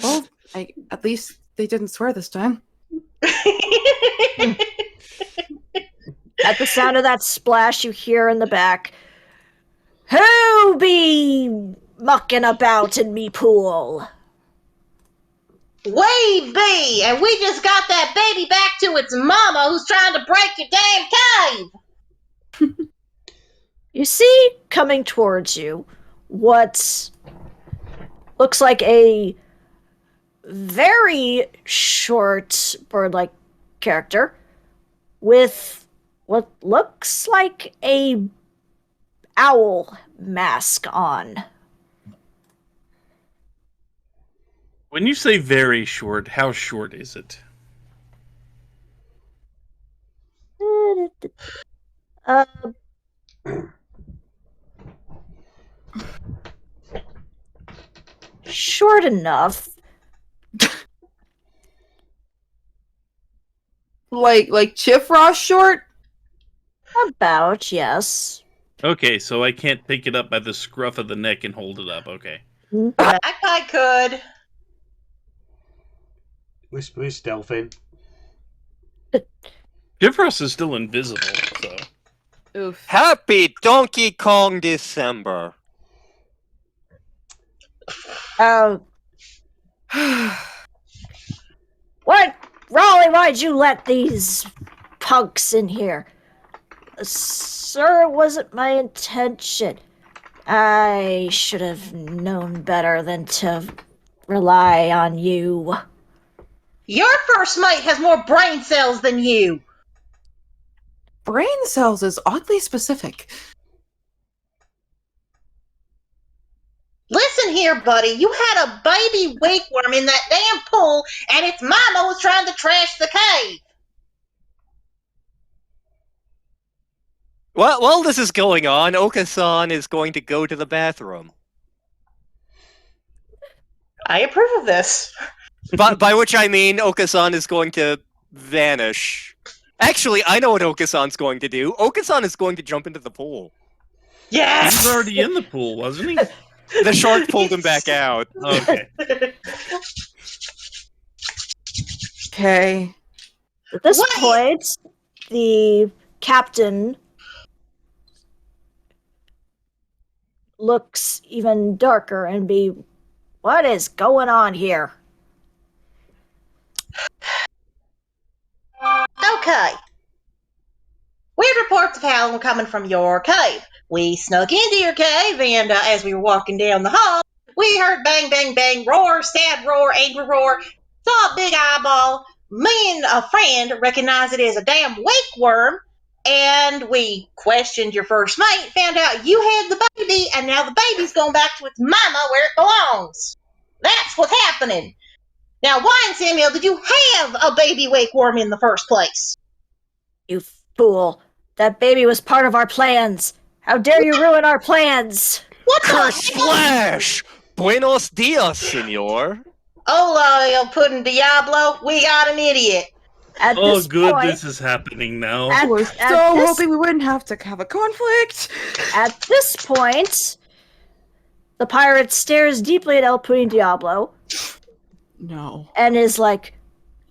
Well, at least they didn't swear this time. At the sound of that splash, you hear in the back, "Who be mucking about in me pool?" We be, and we just got that baby back to its mama who's trying to break your damn cave. You see coming towards you what looks like a very short bird-like character with what looks like a owl mask on. When you say very short, how short is it? Uh, short enough. Like Chifrost short? About, yes. Okay, so I can't pick it up by the scruff of the neck and hold it up. Okay. I could. Whisper is stealthing. Bifrost is still invisible, so. Oof. Happy Donkey Kong December. What? Raleigh, why'd you let these punks in here? Sir, it wasn't my intention. I should have known better than to rely on you. Your first mate has more brain cells than you. Brain cells is oddly specific. Listen here, buddy. You had a baby wakeworm in that damn pool, and its mama was trying to trash the cave. While this is going on, Okosan is going to go to the bathroom. I approve of this. By which I mean Okosan is going to vanish. Actually, I know what Okosan's going to do. Okosan is going to jump into the pool. He Yes! was already in the pool, wasn't he? The shark pulled him back out. Okay. Okay. At this What? point, the captain looks even darker and what is going on here? Okay. Weird reports of howling were coming from your cave. We snuck into your cave, and as we were walking down the hall, we heard bang, bang, bang, roar, sad roar, angry roar, saw a big eyeball. Me and a friend recognized it as a damn wakeworm, and we questioned your first mate, found out you had the baby, and now the baby's going back to its mama where it belongs. That's what's happening. Now, why in Samuel did you have a baby wakeworm in the first place? You fool. That baby was part of our plans. How dare you ruin our plans? What Curse the hell? splash! Buenos dias, senor. Hola, El Pudding Diablo. We got an idiot. At Oh, this good, point, this is happening now. At- I was at so this- hoping we wouldn't have to have a conflict. At this point, the pirate stares deeply at El Pudding Diablo No. and is like,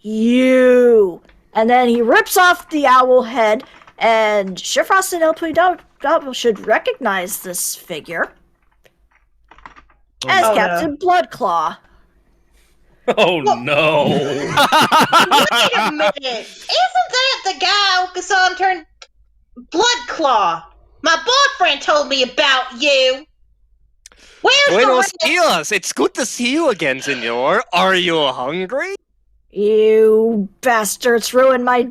you. And then he rips off the owl head, and Shifrost and El Pudding Diablo should recognize this figure as Oh, no. Captain Bloodclaw. Oh no. Wait a minute. Isn't that the guy Okosan turned Bloodclaw? My boyfriend told me about you. Where's Buenos the dias! It's good to see you again, senor. Are you hungry? You bastards ruined my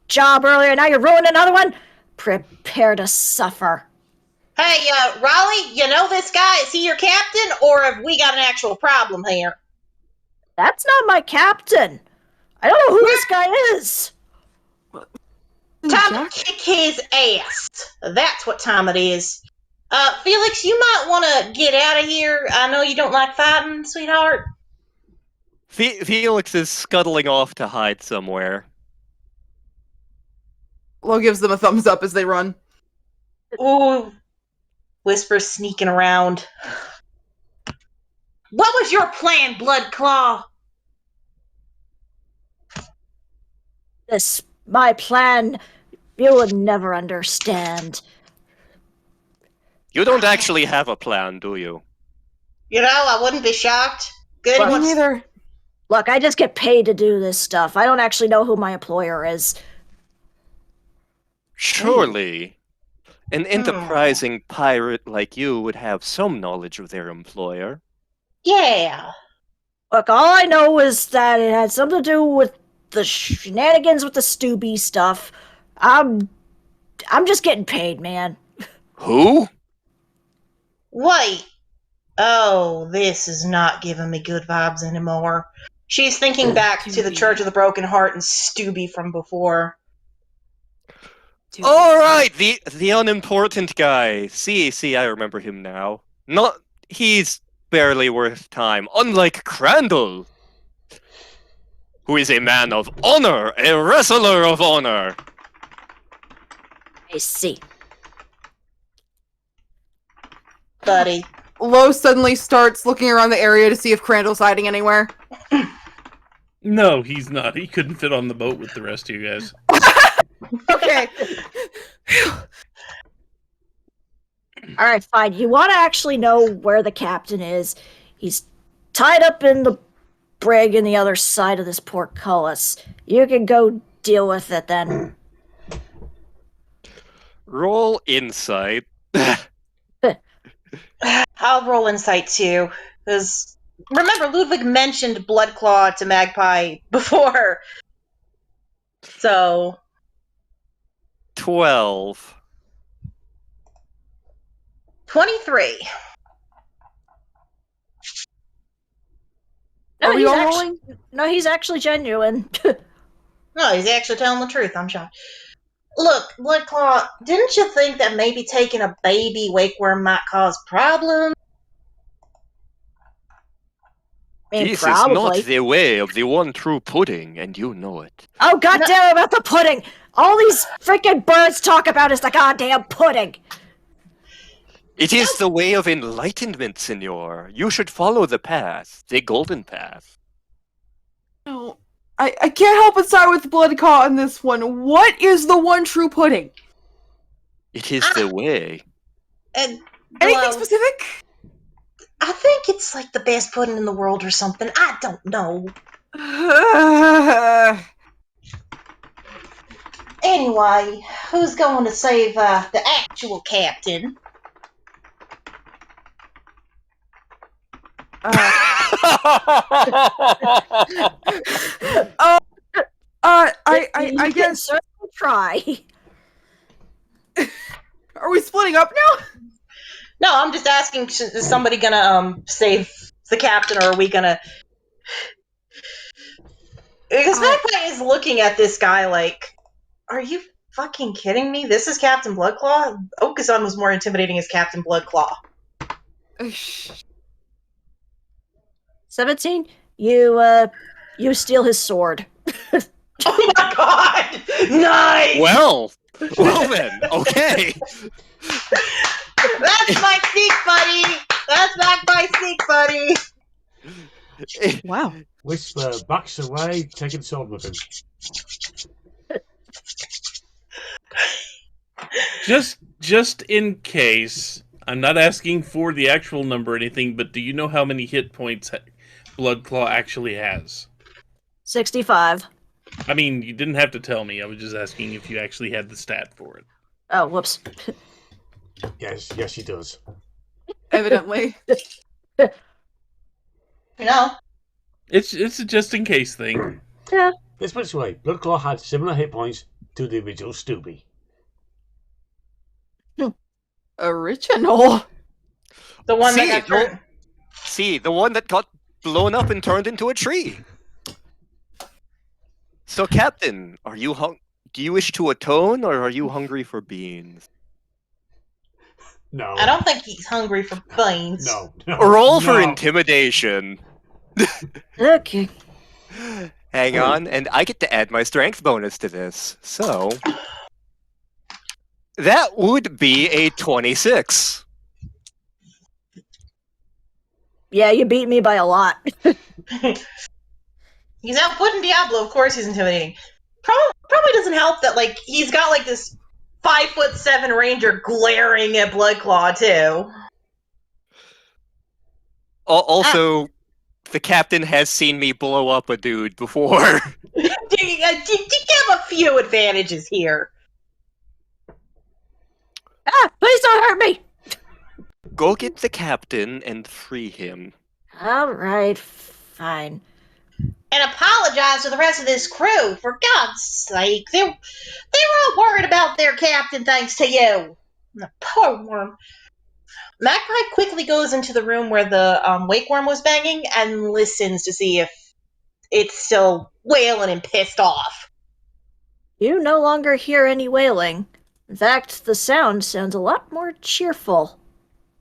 job earlier, now you're ruining another one? Prepare to suffer. Hey, Raleigh, you know this guy? Is he your captain, or have we got an actual problem here? That's not my captain. I don't know who this guy is. Time Jack? to kick his ass. That's what time it is. Felix, you might want to get out of here. I know you don't like fighting, sweetheart. Felix is scuttling off to hide somewhere. Lo gives them a thumbs up as they run. Ooh. Whisper's sneaking around. What was your plan, Bloodclaw? My plan, you would never understand. You don't actually have a plan, do you? You know, I wouldn't be shocked. Good Well, Me ones. neither. Look, I just get paid to do this stuff. I don't actually know who my employer is. Surely. An enterprising pirate like you would have some knowledge of their employer. Yeah. Look, all I know is that it had something to do with the shenanigans with the Stubby stuff. I'm just getting paid, man. Who? Wait. Oh, this is not giving me good vibes anymore. She's thinking back to the Church of the Broken Heart and Stubby from before. All right, the unimportant guy. See, I remember him now. He's barely worth time. Unlike Crandall, who is a man of honor, a wrestler of honor. I see. Buddy. Lo suddenly starts looking around the area to see if Crandall's hiding anywhere. No, he's not. He couldn't fit on the boat with the rest of you guys. Okay. Alright, fine. You want to actually know where the captain is. He's tied up in the brig in the other side of this portcullis. You can go deal with it then. Roll insight. I'll roll insight too. Because remember, Ludwig mentioned Bloodclaw to Magpie before. So 12. 23. No, Are we he's all actually, rolling? no, he's actually genuine. No, he's actually telling the truth, I'm shocked. Look, Bloodclaw, didn't you think that maybe taking a baby wakeworm might cause problems? I mean, This probably. is not the way of the one true pudding, and you know it. Oh, goddamn about the pudding! All these freaking birds talk about is the goddamn pudding! It is the way of enlightenment, senor. You should follow the path, the golden path. No. I can't help but side with Bloodclaw on this one. What is the one true pudding? It is the way. And, Anything well, specific? I think it's like the best pudding in the world or something. I don't know. Anyway, who's going to save the actual captain? I guess. Certainly try. Are we splitting up now? No, I'm just asking, is somebody gonna save the captain, or are we gonna... Because Magpie is looking at this guy like, are you fucking kidding me? This is Captain Bloodclaw? Okosan was more intimidating as Captain Bloodclaw. 17, you steal his sword. Oh my god! Nice! Well then, okay. That's my sneak buddy! That's Magpie's sneak buddy! Wow. Whisper backs away, taking sword with him. Just in case, I'm not asking for the actual number or anything, but do you know how many hit points Bloodclaw actually has? 65. I mean, you didn't have to tell me. I was just asking if you actually had the stat for it. Oh, whoops. Yes, he does. Evidently. You know? It's a just in case thing. Yeah. Let's put it this way: Bloodclaw had similar hit points to the original Stubby. Original. The one that got turned... See, the one that got blown up and turned into a tree. So, Captain, are you do you wish to atone, or are you hungry for beans? No. I don't think he's hungry for beans. No. Roll for intimidation. Okay. Hang on, and I get to add my strength bonus to this. So, that would be a 26. Yeah, you beat me by a lot. He's outputting Diablo, of course he's intimidating. Probably doesn't help that, like, he's got, like, this 5'7" ranger glaring at Bloodclaw, too. Also, the captain has seen me blow up a dude before. You have a few advantages here. Ah! Please don't hurt me! Go get the captain and free him. Alright, fine. And apologize to the rest of this crew, for God's sake. They were all worried about their captain thanks to you. The poor worm. Magpie quickly goes into the room where the wake worm was banging and listens to see if it's still wailing and pissed off. You no longer hear any wailing. In fact, the sound sounds a lot more cheerful.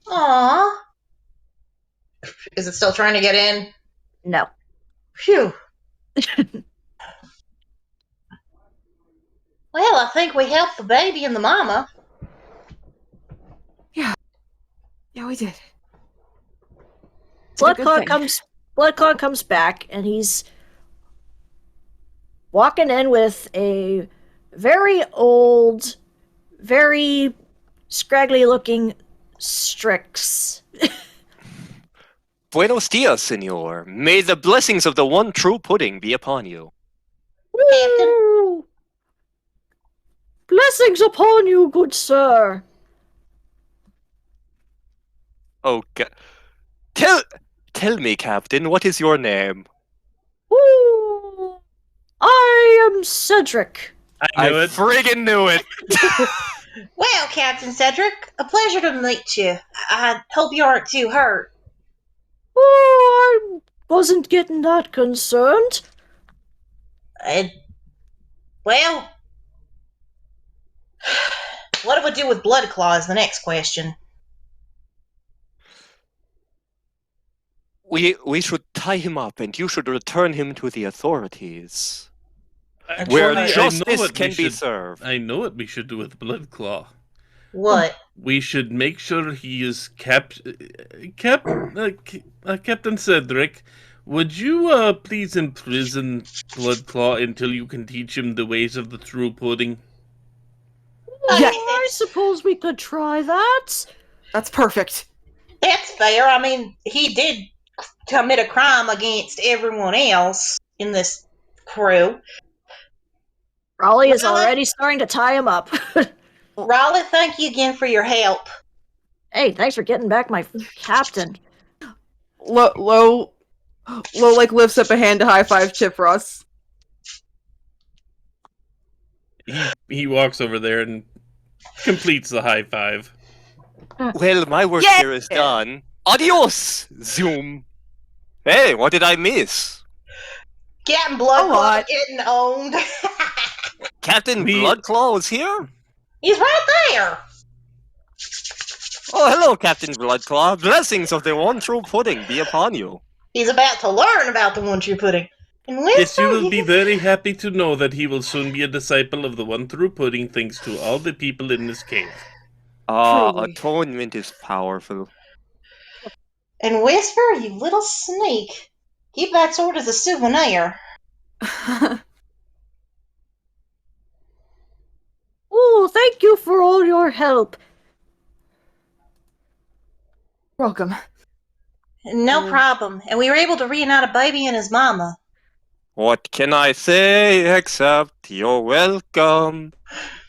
Aww. Is it still trying to get in? No. Phew. Well, I think we helped the baby and the mama. Yeah, we did. It's a good thing. Bloodclaw comes back, and he's walking in with a very old, very scraggly-looking Strix. Buenos dias, senor. May the blessings of the one true pudding be upon you. Woo! Blessings upon you, good sir. Oh, tell me, Captain, what is your name? Woo! I am Cedric. I knew it. Friggin' knew it. Well, Captain Cedric, a pleasure to meet you. I hope you aren't too hurt. Oh, I wasn't getting that concerned. Well, what do we do with Bloodclaw is the next question. We should tie him up, and you should return him to the authorities, Actually, where I know justice what can we be should- served. I know what we should do with Bloodclaw. What? We should make sure he is Captain Cedric. Would you please imprison Bloodclaw until you can teach him the ways of the true pudding? Yeah. I suppose we could try that. That's perfect. That's fair. I mean, he did commit a crime against everyone else in this crew. Raleigh is Well, already starting to tie him up. Raleigh, thank you again for your help. Hey, thanks for getting back my captain. Lo like lifts up a hand to high five Chip Ross. He walks over there and completes the high five. Well, my work Yeah! here is done. Adios, Zoom. Hey, what did I miss? Captain A Bloodclaw lot. getting owned. Captain We- Bloodclaw is here? He's right there. Oh, hello, Captain Bloodclaw. Blessings of the one true pudding be upon you. He's about to learn about the one true pudding. And Yes, you will Whisper, be very happy to know that he will soon be a disciple of the one true pudding thanks to all the people in this cave. Truly. Atonement is powerful. And Whisper, you little sneak. Keep that sword as a souvenir. Oh, thank you for all your help. Welcome. No problem. And we were able to reunite a baby and his mama. What can I say except you're welcome?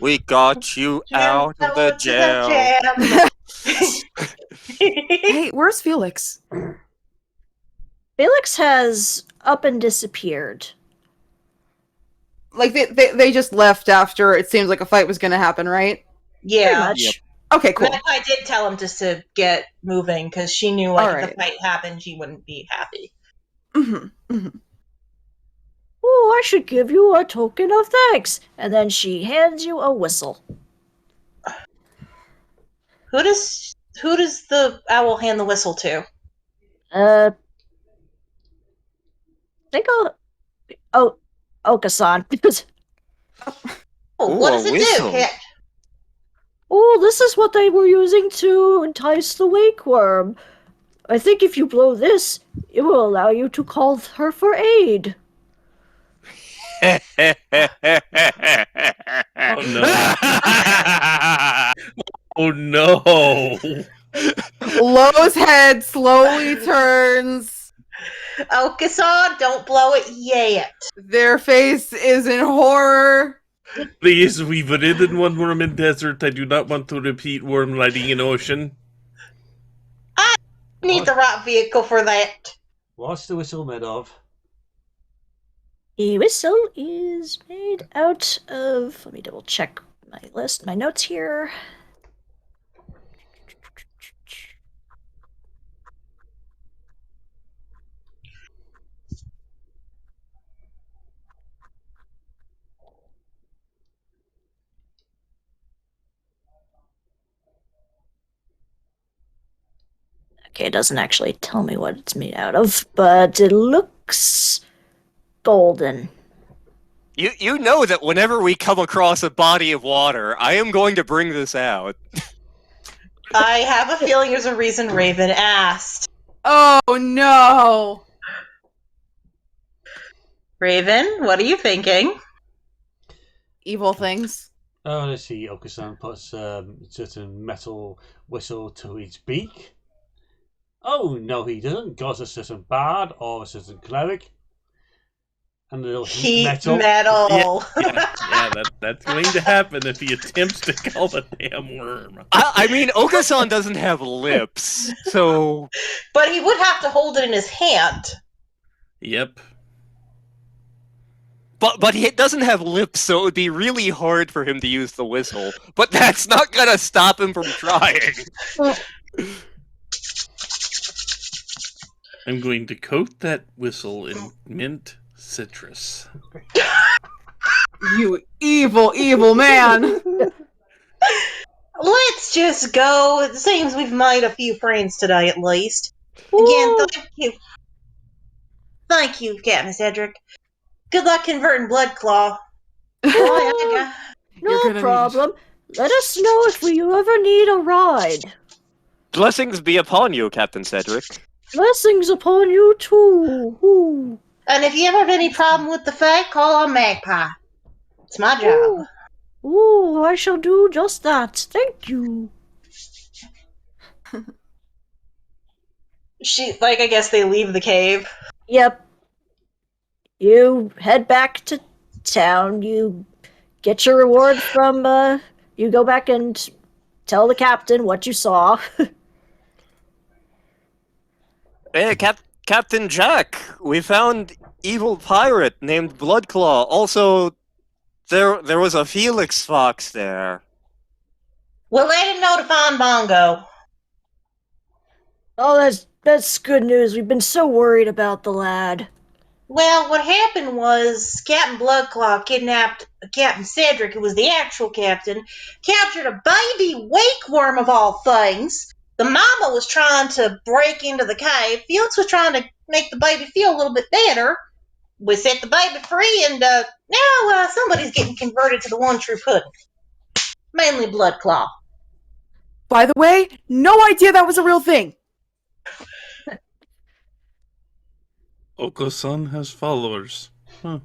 We got you out of the jail. Hey, where's Felix? Felix has up and disappeared. Like they just left after it seems like a fight was gonna happen, right? Pretty Yeah. much. Yep. Okay, cool. I did tell him just to get moving because she knew like if Alright. the fight happened, she wouldn't be happy. Mm-hmm. Oh, I should give you a token of thanks. And then she hands you a whistle. Who does the owl hand the whistle to? I think Okosan. Oh, Ooh, what a does it whistle. do, Cat? Oh, this is what they were using to entice the wake worm. I think if you blow this, it will allow you to call her for aid. Oh no. Oh no. Lo's head slowly turns. Okosan, don't blow it yet. Their face is in horror. Please, we've been in one worm in desert. I do not want to repeat worm lighting in ocean. Need the right vehicle for that. What's the whistle made of? The whistle is made out of. Let me double check my list, my notes here. Okay, it doesn't actually tell me what it's made out of, but it looks golden. You know that whenever we come across a body of water, I am going to bring this out. I have a feeling there's a reason Raven asked. Oh no! Raven, what are you thinking? Evil things. Oh, let's see. Okosan puts certain metal whistle to its beak. Oh, no, he doesn't. Goes a certain bard or a certain cleric. And a little Heat metal. metal. That's going to happen if he attempts to call the damn worm. I mean, Okosan doesn't have lips, so... But he would have to hold it in his hand. Yep. But he doesn't have lips, so it would be really hard for him to use the whistle. But that's not gonna stop him from trying. I'm going to coat that whistle in mint citrus. You evil, evil man! Let's just go. It seems we've made a few friends today, at least. Again, thank you. Thank you, Captain Cedric. Good luck converting Blood Claw. No problem. Let us know if you ever need a ride. Blessings be upon you, Captain Cedric. Blessings upon you too. Ooh. And if you ever have any problem with the Fae, call on Magpie. It's my job. Ooh, I shall do just that. Thank you. I guess they leave the cave. Yep. You head back to town. You get your reward from, you go back and tell the captain what you saw. Hey, Captain Jack, we found evil pirate named Bloodclaw. Also, there was a Felix Fox there. Well, let him know to find Bongo. Oh, that's good news. We've been so worried about the lad. Well, what happened was Captain Bloodclaw kidnapped Captain Cedric, who was the actual captain, captured a baby wakeworm of all things. The mama was trying to break into the cave. Felix was trying to make the baby feel a little bit better. We set the baby free, and now somebody's getting converted to the one true pudding. Mainly Bloodclaw. By the way, no idea that was a real thing. Okosan has followers. Huh.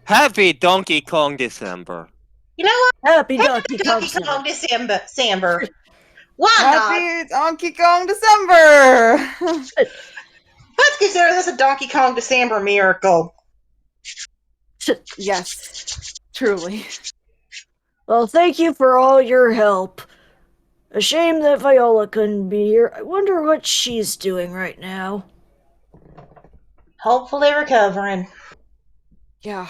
Happy Donkey Kong December. You know what? Happy Donkey Kong. December. Why Happy Donkey Kong December! not? Let's consider this a Donkey Kong December miracle. Yes, truly. Well, thank you for all your help. A shame that Viola couldn't be here. I wonder what she's doing right now. Hopefully recovering. Yeah.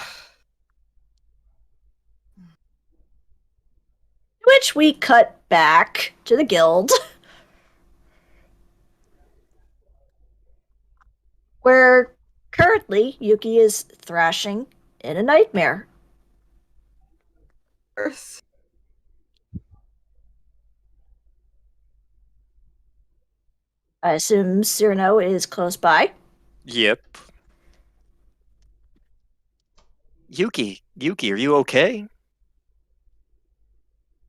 Which we cut back to the guild, where currently Yuki is thrashing in a nightmare. I assume Cyrano is close by. Yep. Yuki, are you okay?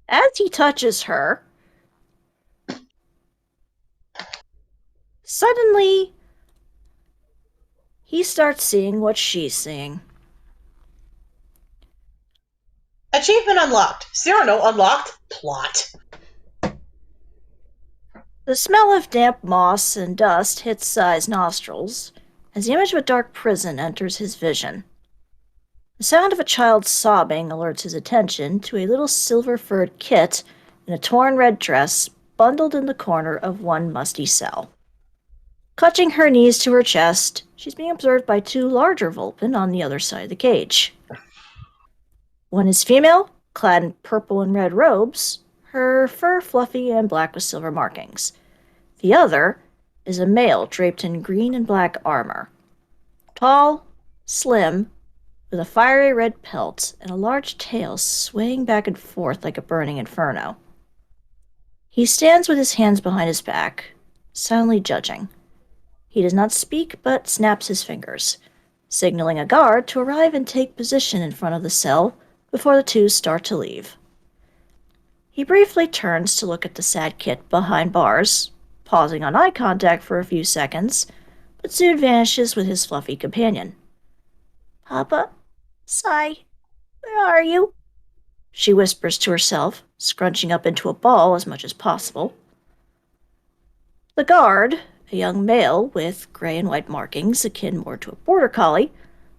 As he touches her, suddenly he starts seeing what she's seeing. Achievement unlocked. Cyrano unlocked. Plot. The smell of damp moss and dust hits Sai's nostrils as the image of a dark prison enters his vision. The sound of a child sobbing alerts his attention to a little silver-furred kit in a torn red dress bundled in the corner of one musty cell. Clutching her knees to her chest, she's being observed by two larger Vulpin on the other side of the cage. One is female, clad in purple and red robes, her fur fluffy and black with silver markings. The other is a male draped in green and black armor. Tall, slim, with a fiery red pelt and a large tail swaying back and forth like a burning inferno. He stands with his hands behind his back, silently judging. He does not speak, but snaps his fingers, signaling a guard to arrive and take position in front of the cell before the two start to leave. He briefly turns to look at the sad kit behind bars, pausing on eye contact for a few seconds, but soon vanishes with his fluffy companion. "Papa? Sai? Where are you?" she whispers to herself, scrunching up into a ball as much as possible. The guard, a young male with gray and white markings akin more to a border collie,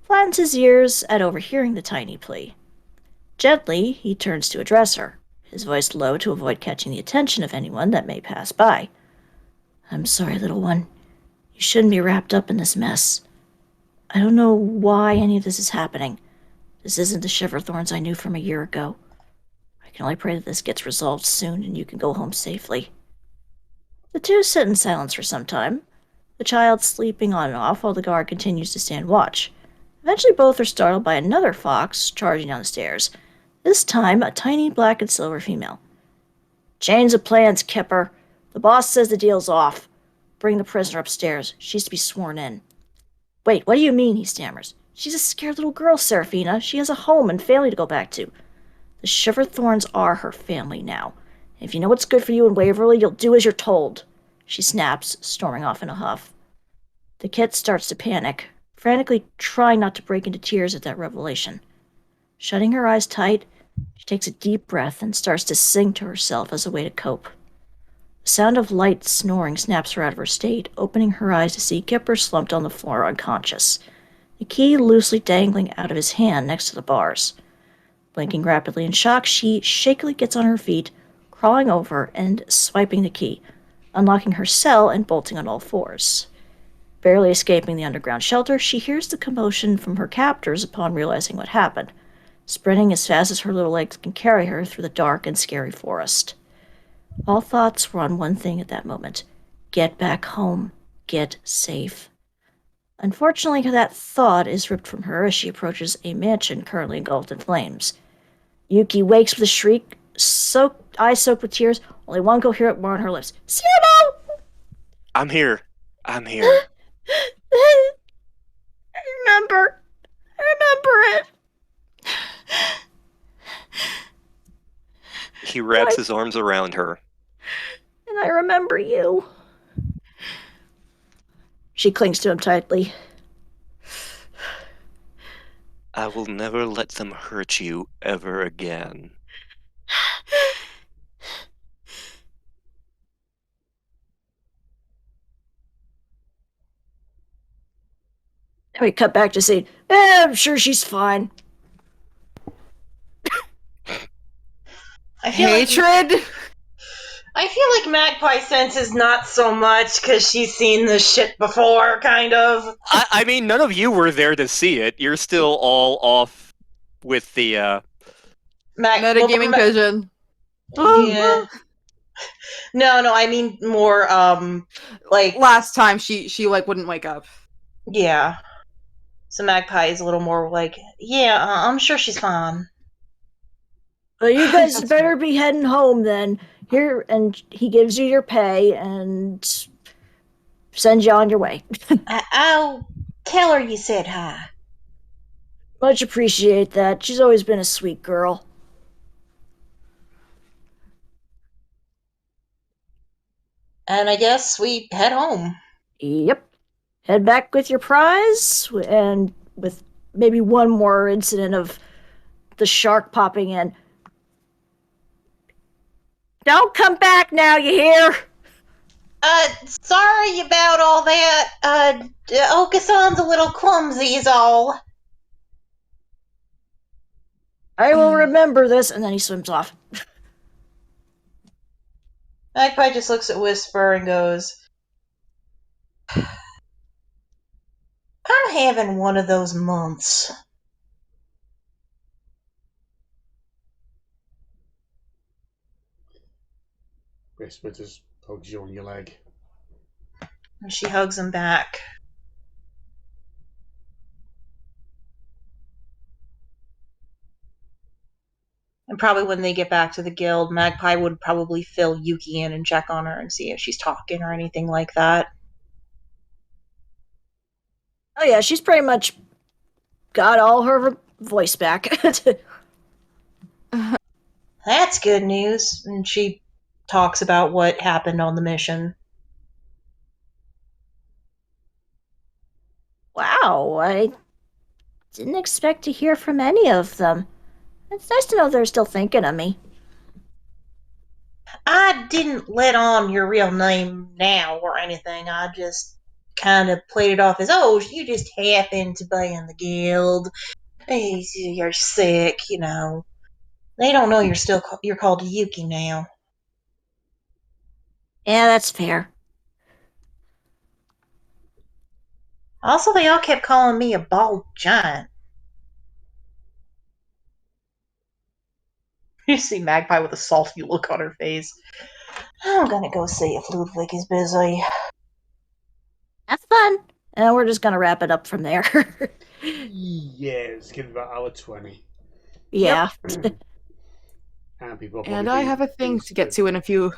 flattens his ears at overhearing the tiny plea. Gently, he turns to address her, his voice low to avoid catching the attention of anyone that may pass by. "I'm sorry, little one. You shouldn't be wrapped up in this mess. I don't know why any of this is happening. This isn't the Shiverthorns I knew from a year ago. I can only pray that this gets resolved soon and you can go home safely." The two sit in silence for some time, the child sleeping on and off while the guard continues to stand watch. Eventually both are startled by another fox charging down the stairs, this time a tiny black and silver female. "Change of plans, Kipper. The boss says the deal's off. Bring the prisoner upstairs. She's to be sworn in." "Wait, what do you mean?" he stammers. "She's a scared little girl, Seraphina. She has a home and family to go back to. The Shiverthorns are her family now. If you know what's good for you in Waverly, you'll do as you're told," she snaps, storming off in a huff. The kid starts to panic, frantically trying not to break into tears at that revelation. Shutting her eyes tight, she takes a deep breath and starts to sing to herself as a way to cope. The sound of light snoring snaps her out of her state, opening her eyes to see Kipper slumped on the floor unconscious, the key loosely dangling out of his hand next to the bars. Blinking rapidly in shock, she shakily gets on her feet, crawling over and swiping the key, unlocking her cell and bolting on all fours. Barely escaping the underground shelter, she hears the commotion from her captors upon realizing what happened, sprinting as fast as her little legs can carry her through the dark and scary forest. All thoughts were on one thing at that moment: get back home, get safe. Unfortunately, that thought is ripped from her as she approaches a mansion currently engulfed in flames. Yuki wakes with a shriek, eyes soaked with tears, only one coherent word on her lips. "Cyrano!" I'm here. I'm here. I remember it. He wraps his arms around her. And I remember you. She clings to him tightly. I will never let them hurt you ever again. Then we cut back to scene. I'm sure she's fine. I feel Hatred. I feel like Magpie senses not so much because she's seen this shit before, kind of. I mean, none of you were there to see it. You're still all off with the, Metagaming vision. Yeah. No, I mean more, like... Last time she like wouldn't wake up. Yeah. So Magpie is a little more like, yeah, I'm sure she's fine. Well, you guys better be heading home then. Here, and he gives you your pay and sends you on your way. I'll tell her you said hi. Much appreciate that. She's always been a sweet girl. And I guess we head home. Yep. Head back with your prize, and with maybe one more incident of the shark popping in. Don't come back now, you hear? Sorry about all that. Okosan's a little clumsy is all. I will remember this, and then he swims off. Magpie just looks at Whisper and goes, I'm having one of those months. Whisper just hugs you on your leg. And she hugs him back. And probably when they get back to the guild, Magpie would probably fill Yuki in and check on her and see if she's talking or anything like that. Oh yeah, she's pretty much got all her voice back. That's good news. And she talks about what happened on the mission. Wow, I didn't expect to hear from any of them. It's nice to know they're still thinking of me. I didn't let on your real name now or anything. I just kind of played it off as, oh, you just happened to be in the guild. Hey, you're sick, you know. They don't know you're called Yuki now. Yeah, that's fair. Also, they all kept calling me a bald giant. You see Magpie with a salty look on her face. I'm gonna go see if Ludwig is busy. Have fun. And we're just gonna wrap it up from there. Yeah, it's getting about hour 20. Yeah. And people are And probably I have a thing to get to in a few.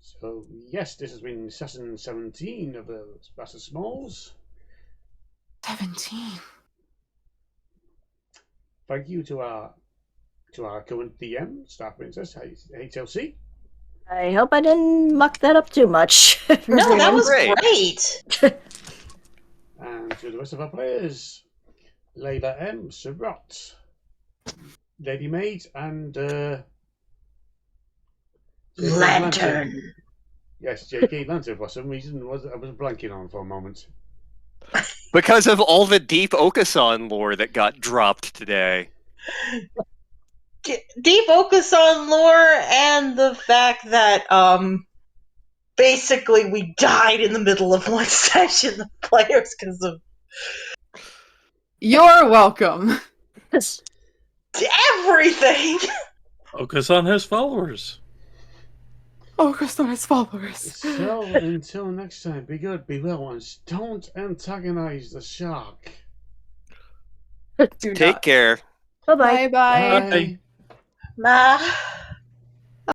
So, yes, this has been session 17 of the Bastard Smalls. 17. Thank you to our current DM, Star Princess HLC. I hope I didn't muck that up too much. No, that was Great. great. And to the rest of our players, Layla M, Surratt, Lady Maid, and JK Lantern. Yes, JK Lantern for some reason I was blanking on for a moment. Because of all the deep Okosan lore that got dropped today. Deep Okosan lore and the fact that basically we died in the middle of one session, the players, because of You're welcome. everything. Okosan has followers. Oh, Kristen has followers. So until next time, be good, be well, and don't antagonize the shark. Do Take not. care. Bye-bye. Bye-bye. Bye. Bye.